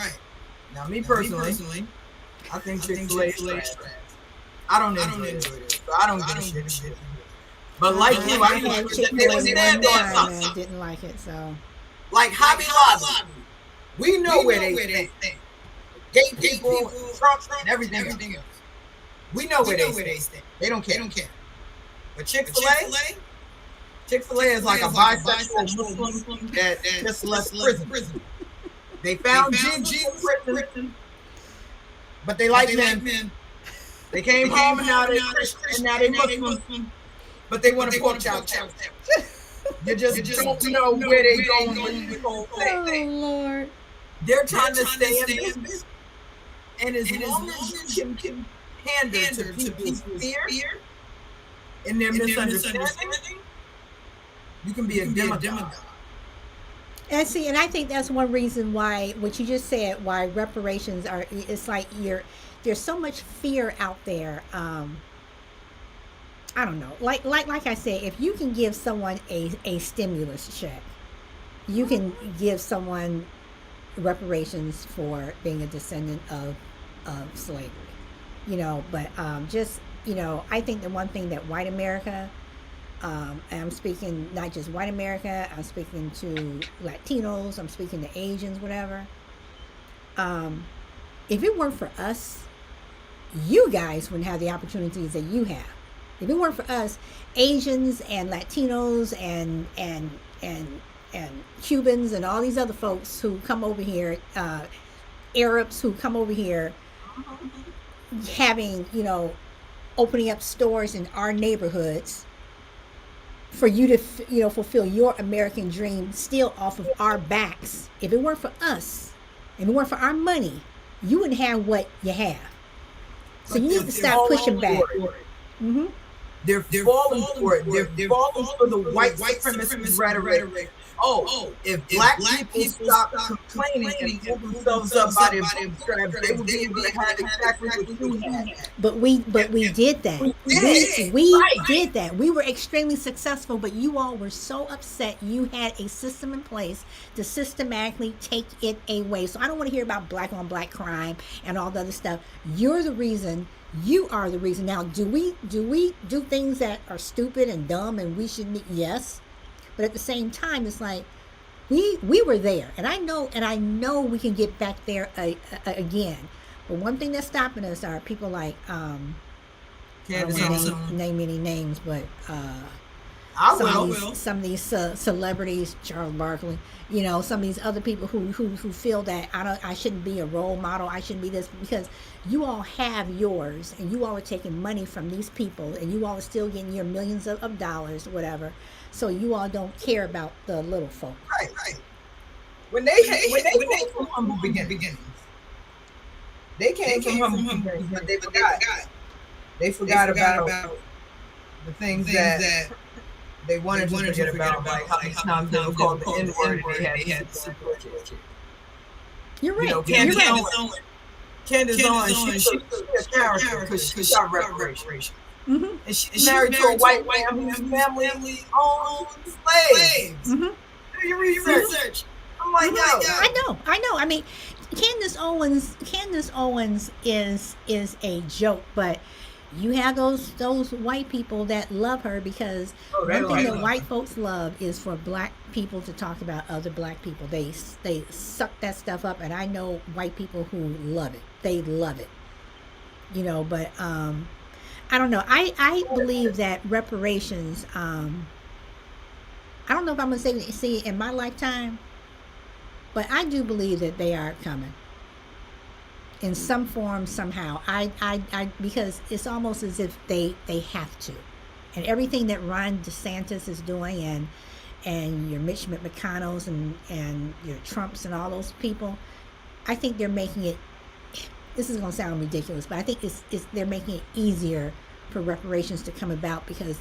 Now, me personally, I think Chick-fil-A is trash. I don't enjoy it, so I don't give a shit. But like you, I think they would stand on something. Didn't like it, so. Like Hobby Lobby. We know where they stand. Gay people, Trump, and everything else. We know where they stand. They don't care. But Chick-fil-A is like a bisexual Muslim that just left prison. They found Jesus in prison, but they like men. They came home and now they're Christian and now they're Muslim, but they want to pork chop. You just don't know where they going with this whole thing. Oh, Lord. They're trying to stay in business. And as long as you can pander to people's fear and their misunderstanding, you can be a demagogue. And see, and I think that's one reason why what you just said, why reparations are. It's like there's so much fear out there. I don't know. Like I said, if you can give someone a stimulus check, you can give someone reparations for being a descendant of slavery. But just I think the one thing that white America, and I'm speaking not just white America, I'm speaking to Latinos, I'm speaking to Asians, whatever. If it weren't for us, you guys wouldn't have the opportunities that you have. If it weren't for us, Asians and Latinos and Cubans and all these other folks who come over here, Arabs who come over here, having opening up stores in our neighborhoods for you to fulfill your American dream still off of our backs. If it weren't for us, if it weren't for our money, you wouldn't have what you have. So you need to stop pushing back. Mm-hmm. They're falling for it. They're falling for the white supremacist rhetoric. If black people stop complaining and pull themselves up by their bootstraps, they will be able to have exactly what you had. But we did that. We did that. We were extremely successful, but you all were so upset. You had a system in place to systematically take it away. So I don't want to hear about black on black crime and all the other stuff. You're the reason. You are the reason. Now, do we do things that are stupid and dumb and we shouldn't? Yes. But at the same time, it's like we were there, and I know we can get back there again. But one thing that's stopping us are people like I don't name any names, but some of these celebrities, Charles Barkley, some of these other people who feel that I shouldn't be a role model, I shouldn't be this, because you all have yours, and you all are taking money from these people, and you all are still getting your millions of dollars, whatever. So you all don't care about the little folk. Right. When they came from humble beginnings, they came from humble beginnings, but they forgot. They forgot about the things that they wanted to forget about, like how many times they were called the N-word and they had to support it. You're right. Candace Owens, she's a character because she got reparations. Mm-hmm. And she's married to a white man whose family owned slaves. Mm-hmm. Do your research. I'm like, I know. I mean, Candace Owens is a joke, but you have those white people that love her because one thing that white folks love is for black people to talk about other black people. They suck that stuff up, and I know white people who love it. They love it, But I don't know. I believe that reparations. I don't know if I'm gonna see it in my lifetime, but I do believe that they are coming in some form, somehow. I because it's almost as if they have to, and everything that Ron DeSantis is doing, and your Mitch McConnells and your Trumps and all those people, I think they're making it. This is going to sound ridiculous, but I think they're making it easier for reparations to come about because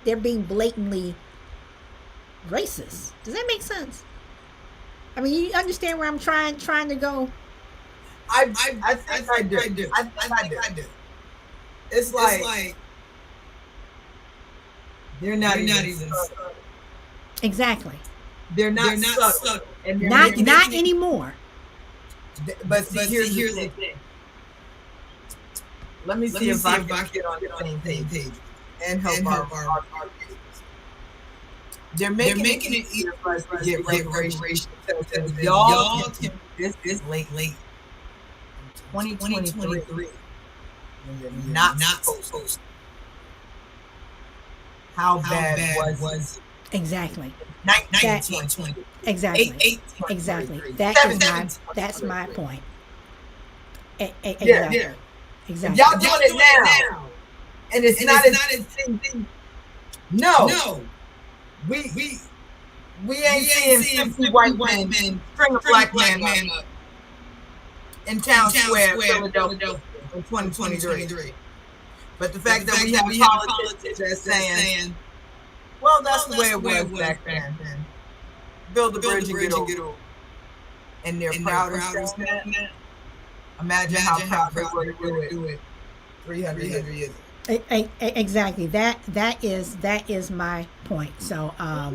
they're being blatantly racist. Does that make sense? I mean, you understand where I'm trying to go? I think I do. I do. It's like they're not even exactly. They're not subtle. And not anymore. But here's the thing. Let me see if I can get on the same page and help our kids. They're making it easier for us to get reparations. Y'all can do this late. 2023. Not supposed to. How bad was it? Exactly. 1920. Exactly. Exactly. That's my point. Exactly. Yeah. Exactly. Y'all doing it now, and it's not as no. We ain't seeing 50 white men string a black man up in Town Square, Philadelphia, in 2023. But the fact that we have politicians that's saying, well, that's the way it was back then. Build a bridge and get over. And they're proud of saying that. Imagine how proud they were to do it 300 years ago. Exactly. That is my point. So I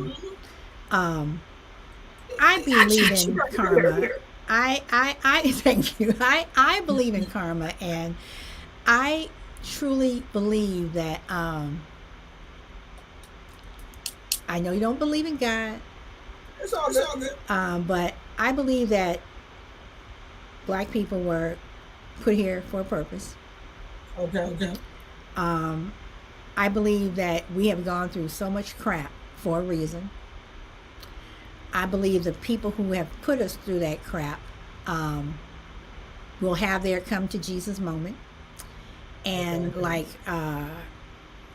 believe in karma. I thank you. I believe in karma, and I truly believe that I know you don't believe in God. It's all good. But I believe that black people were put here for a purpose. Okay. I believe that we have gone through so much crap for a reason. I believe the people who have put us through that crap will have their come to Jesus moment. And like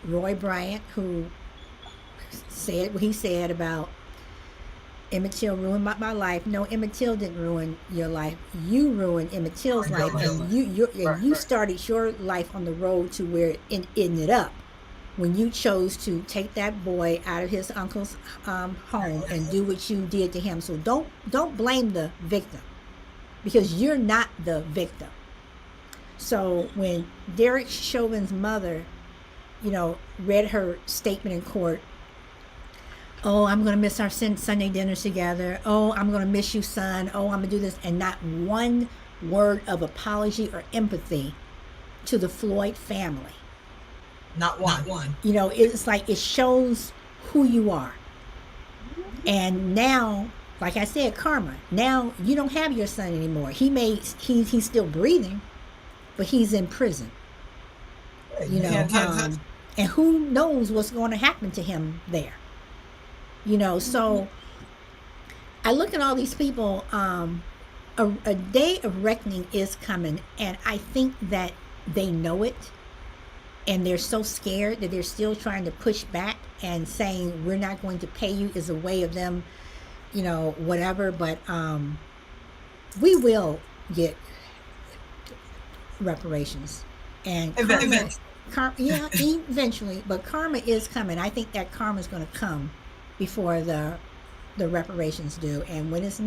Roy Bryant, who said what he said about Emmett Till ruined my life. No, Emmett Till didn't ruin your life. You ruined Emmett Till's life, and you started your life on the road to where it ended up when you chose to take that boy out of his uncle's home and do what you did to him. So don't blame the victim, because you're not the victim. So when Derek Chauvin's mother, read her statement in court, oh, I'm going to miss our Sunday dinners together. Oh, I'm going to miss you, son. Oh, I'm going to do this. And not one word of apology or empathy to the Floyd family. Not one. It's like it shows who you are. And now, like I said, karma. Now you don't have your son anymore. He's still breathing, but he's in prison. And who knows what's going to happen to him there. So I look at all these people, a day of reckoning is coming, and I think that they know it, and they're so scared that they're still trying to push back and saying we're not going to pay you is a way of them, whatever, but we will get reparations. And eventually, but karma is coming. I think that karma is going to come before the reparations do, and when it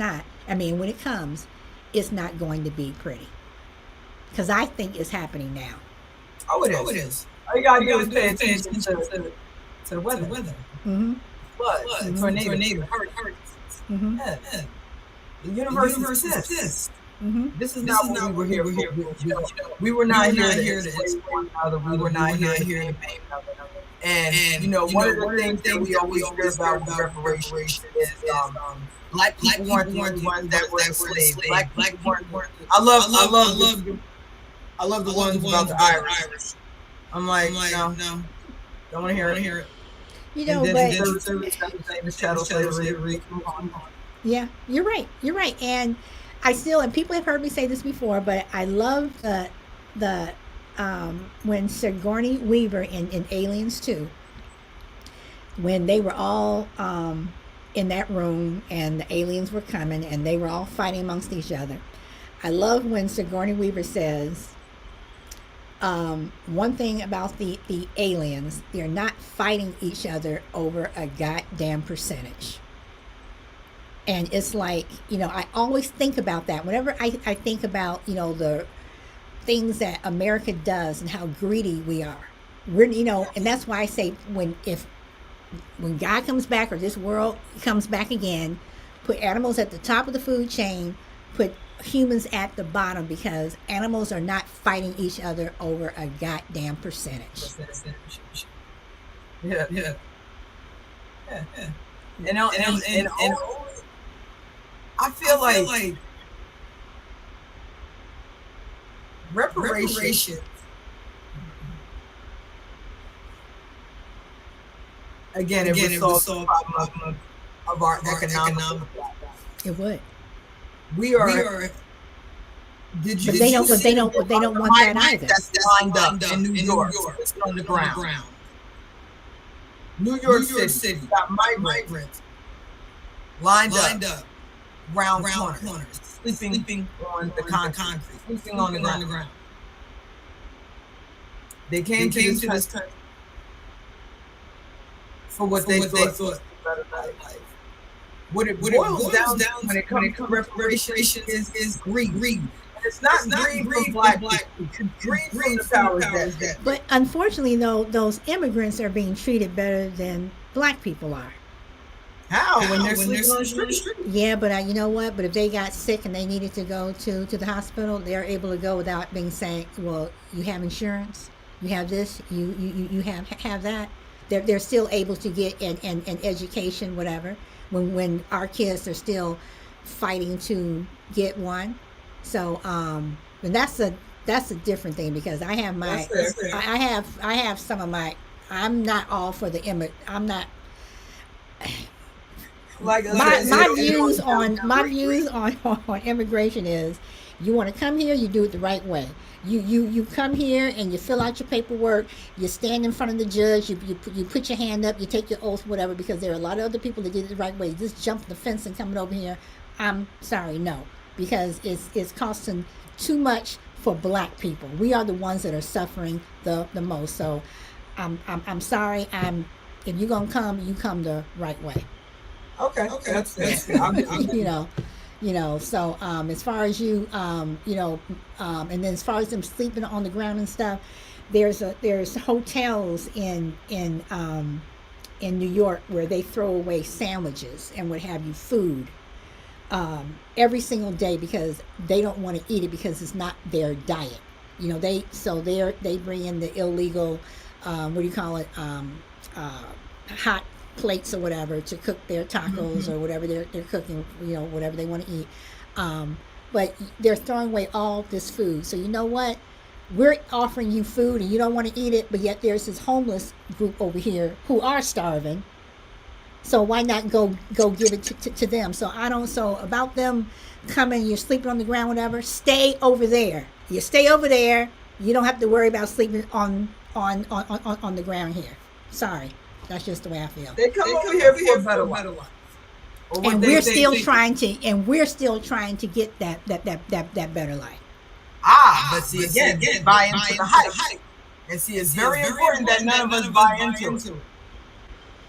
comes, it's not going to be pretty, because I think it's happening now. Oh, it is. All you gotta do is pay attention to the weather. Mm-hmm. Floods, tornado, hurricanes. Mm-hmm. Yeah. The universe is pissed. Mm-hmm. This is not what we were here for. We were not here to exploit another. We were not here to pay another. And one of the things that we always hear about with reparations is black people weren't the ones that were enslaved. Black people weren't. I love the ones about the Irish. I'm like, no, don't want to hear it. Yeah, you're right. And and people have heard me say this before, but I love the when Sigourney Weaver in Aliens 2, when they were all in that room and the aliens were coming and they were all fighting amongst each other. I love when Sigourney Weaver says, one thing about the aliens, they're not fighting each other over a goddamn percentage. And it's like, I always think about that. Whenever I think about, the things that America does and how greedy we are. And that's why I say when God comes back, or this world comes back again, put animals at the top of the food chain, put humans at the bottom, because animals are not fighting each other over a goddamn percentage. Yeah. And I feel like reparations again, it would solve the problem of our economic. It would. We are. Did you? But they don't want that either. That's lined up in New York. It's on the ground. New York City got migrants lined up ground corners, sleeping on the concrete, sleeping on the ground. They came to this country for what they thought was a better life. What it boils down to when it comes to reparations is greed. And it's not greed from black people. It's greed from the powers that. But unfortunately, though, those immigrants are being treated better than black people are. How? When they're sleeping on the street? Yeah, but you know what? But if they got sick and they needed to go to the hospital, they're able to go without being saying, well, you have insurance, you have this, you have that. They're still able to get an education, whatever, when our kids are still fighting to get one. So and that's a different thing, because I have my I have some of my, I'm not all for the I'm not like my views on immigration is, you want to come here, you do it the right way. You come here and you fill out your paperwork, you stand in front of the judge, you put your hand up, you take your oath, whatever, because there are a lot of other people that did it the right way. Just jumping the fence and coming over here, I'm sorry, no, because it's costing too much for black people. We are the ones that are suffering the most. So I'm sorry. If you're gonna come, you come the right way. Okay. That's you know. So as far as you, and then as far as them sleeping on the ground and stuff, there's hotels in New York where they throw away sandwiches and what have you, food, every single day, because they don't want to eat it because it's not their diet. They bring in the illegal, what do you call it, hot plates or whatever to cook their tacos or whatever they're cooking, whatever they want to eat. But they're throwing away all this food. So you know what? We're offering you food and you don't want to eat it, but yet there's this homeless group over here who are starving. So why not go give it to them? So about them coming, you're sleeping on the ground, whatever, stay over there. You stay over there. You don't have to worry about sleeping on the ground here. Sorry. That's just the way I feel. They come over here for a better life. And we're still trying to get that better life. But see, again, buy into the hype. And see, it's very important that none of us buy into it.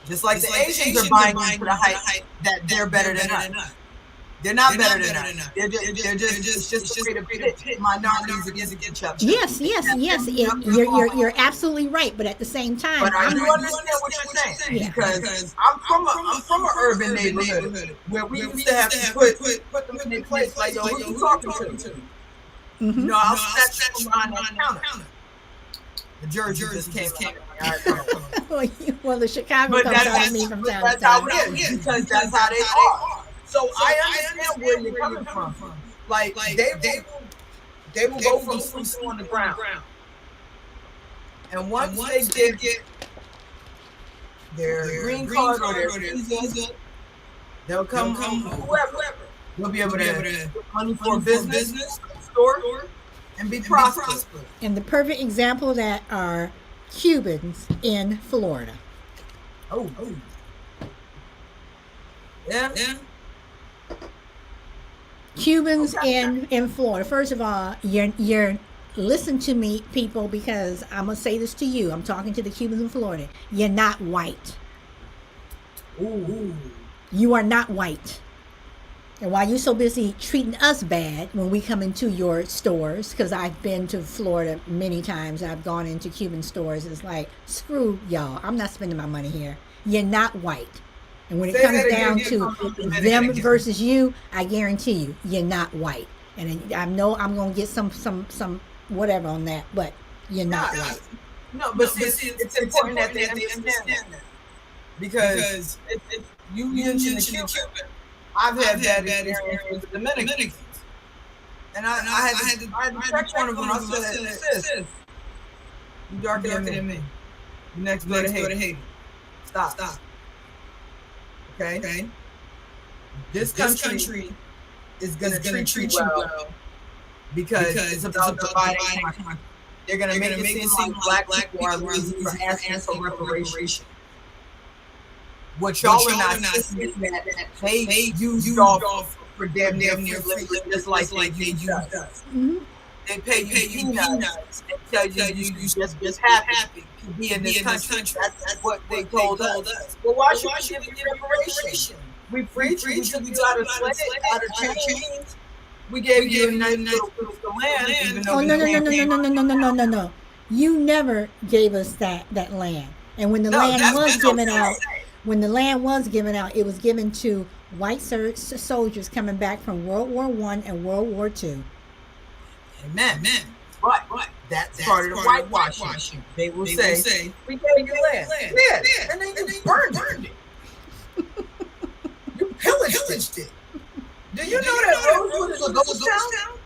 Just like the Asians are buying into the hype that they're better than us. They're not better than us. They're just a way to pit minorities against each other. Yes. You're absolutely right. But at the same time, but I do understand what you're saying, because I'm from an urban neighborhood where we used to have to put them in their place. Like, yo, who you talking to? I'll snatch you from behind that counter. The Jersey just came. Well, the Chicago comes on me from time to time. That's how it is, because that's how they are. So I understand where you're coming from. Like they will go from sleeping on the ground, and once they get their green card or their visa, they'll come whoever. They'll be able to get money for a business, store, and be prosperous. And the perfect example of that are Cubans in Florida. Oh. Yeah. Cubans in Florida. First of all, you're listen to me, people, because I'm gonna say this to you. I'm talking to the Cubans in Florida. You're not white. Ooh. You are not white. And while you're so busy treating us bad when we come into your stores, because I've been to Florida many times, I've gone into Cuban stores. It's like, screw y'all. I'm not spending my money here. You're not white. And when it comes down to them versus you, I guarantee you're not white. And I know I'm going to get some whatever on that, but you're not white. No, but see, it's important that they understand that. Because you mentioned the Cuban. I've had that experience with the Dominicans. And I had to check one of them. I said, sis, you darker than me. You next door to Haiti. Stop. Okay? This country is going to treat you well because it's about dividing. They're going to make it seem like black people are losing for asking for reparation. What y'all are not seeing is that they use y'all for for damn near free labor, just like they used us. Mm-hmm. They pay you peanuts and tell you just be happy to be in this country. That's what they told us. Well, why should we give you reparations? We freed you. We took you out of chains. We gave you a nice little piece of land. Even though Oh no! You never gave us that land. And when the land was given out, it was given to white soldiers coming back from World War I and World War II. Amen. But that's part of the whitewashing. They will say, we gave you land. Yeah. And then you burned it. You pillaged it. Do you know that Rosewood is a ghost town?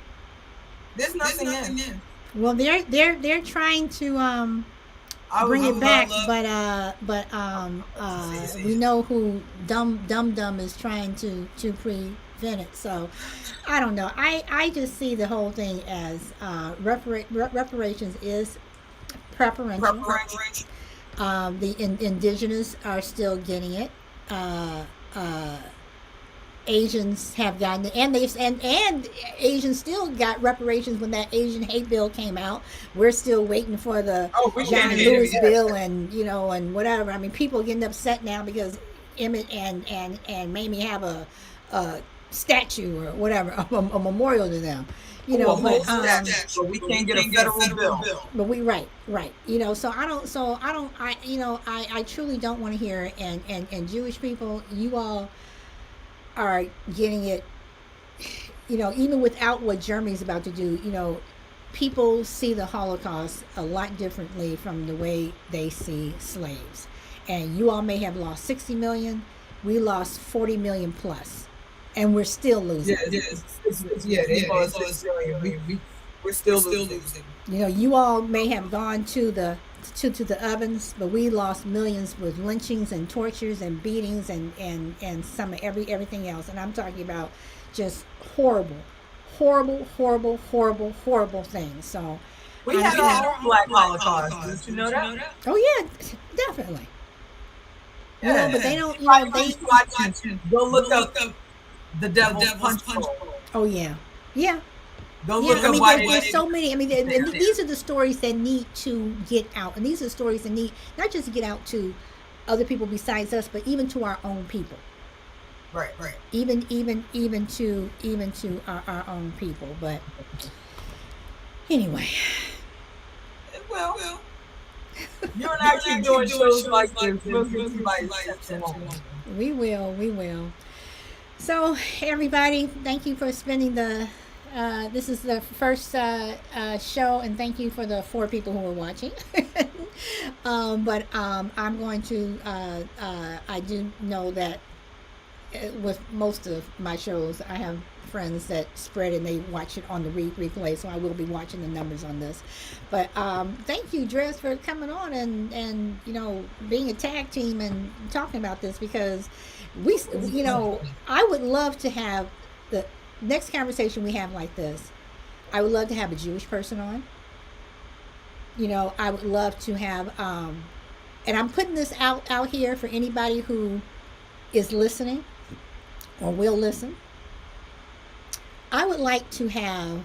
There's nothing in. Well, they're trying to bring it back, but we know who Dum is trying to prevent it. So I don't know. I just see the whole thing as reparations is preferential. The Indigenous are still getting it. Asians have gotten it, and Asians still got reparations when that Asian hate bill came out. We're still waiting for the John Lewis bill, and and whatever. I mean, people are getting upset now because Emmett and Mamie have a statue or whatever, a memorial to them. But we can't get a federal bill. But right. So I truly don't want to hear it. And Jewish people, you all are getting it, even without what Germany's about to do. People see the Holocaust a lot differently from the way they see slaves. And you all may have lost 60 million. We lost 40 million plus. And we're still losing. They lost 6 million. We're still losing. You all may have gone to the ovens, but we lost millions with lynchings and tortures and beatings and some of everything else. And I'm talking about just horrible things. So we had our own Black Holocaust. Did you know that? Oh yeah, definitely. Yeah. But they don't. Go look up the Devil's Punch Bowl. Oh yeah. There's so many. These are the stories that need to get out, and these are the stories that need not just to get out to other people besides us, but even to our own people. Right. Even to our own people. But anyway. Well. You're actually doing shows like this. We will. So everybody, thank you for spending this is the first show, and thank you for the 4 people who are watching. But I'm going to, I do know that with most of my shows, I have friends that spread and they watch it on the replay, so I will be watching the numbers on this. But thank you, Dress, for coming on and being a tag team and talking about this, because I would love to have the next conversation we have like this. I would love to have a Jewish person on. I would love to have and I'm putting this out here for anybody who is listening or will listen. I would like to have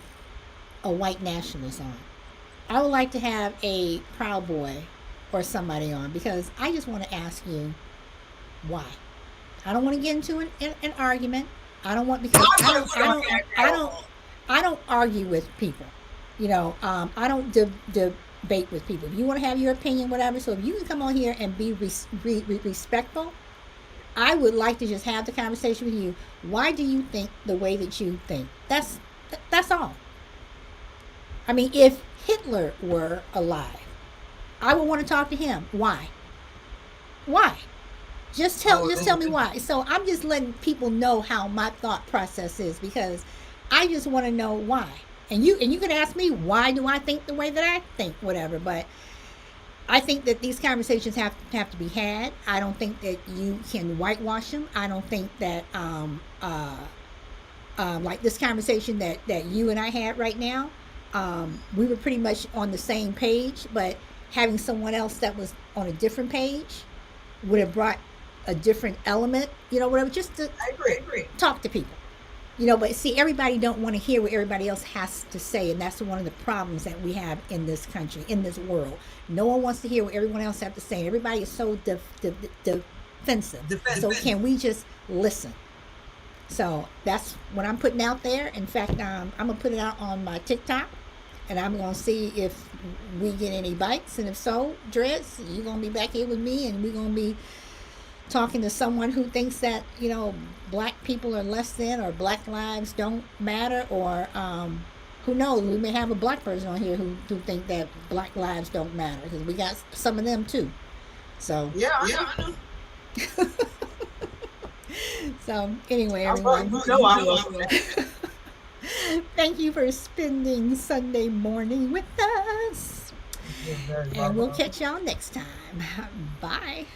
a white nationalist on. I would like to have a Proud Boy or somebody on, because I just want to ask you why. I don't want to get into an argument. I don't want, because I don't argue with people. I don't debate with people. If you want to have your opinion, whatever. So if you can come on here and be respectful, I would like to just have the conversation with you. Why do you think the way that you think? That's all. I mean, if Hitler were alive, I would want to talk to him. Why? Just tell me why. So I'm just letting people know how my thought process is, because I just want to know why. And you can ask me, why do I think the way that I think, whatever. But I think that these conversations have to be had. I don't think that you can whitewash them. I don't think that like this conversation that you and I had right now, we were pretty much on the same page, but having someone else that was on a different page would have brought a different element, whatever, just to I agree. talk to people, But see, everybody don't want to hear what everybody else has to say, and that's one of the problems that we have in this country, in this world. No one wants to hear what everyone else has to say. Everybody is so defensive. So can we just listen? So that's what I'm putting out there. In fact, I'm gonna put it out on my TikTok, and I'm gonna see if we get any bites, and if so, Dreads, you're gonna be back here with me, and we're gonna be talking to someone who thinks that black people are less than, or black lives don't matter, or who knows, we may have a black person on here who think that black lives don't matter, because we got some of them too. So Yeah, I know. So anyway, everyone, I will. thank you for spending Sunday morning with us, and we'll catch y'all next time. Bye.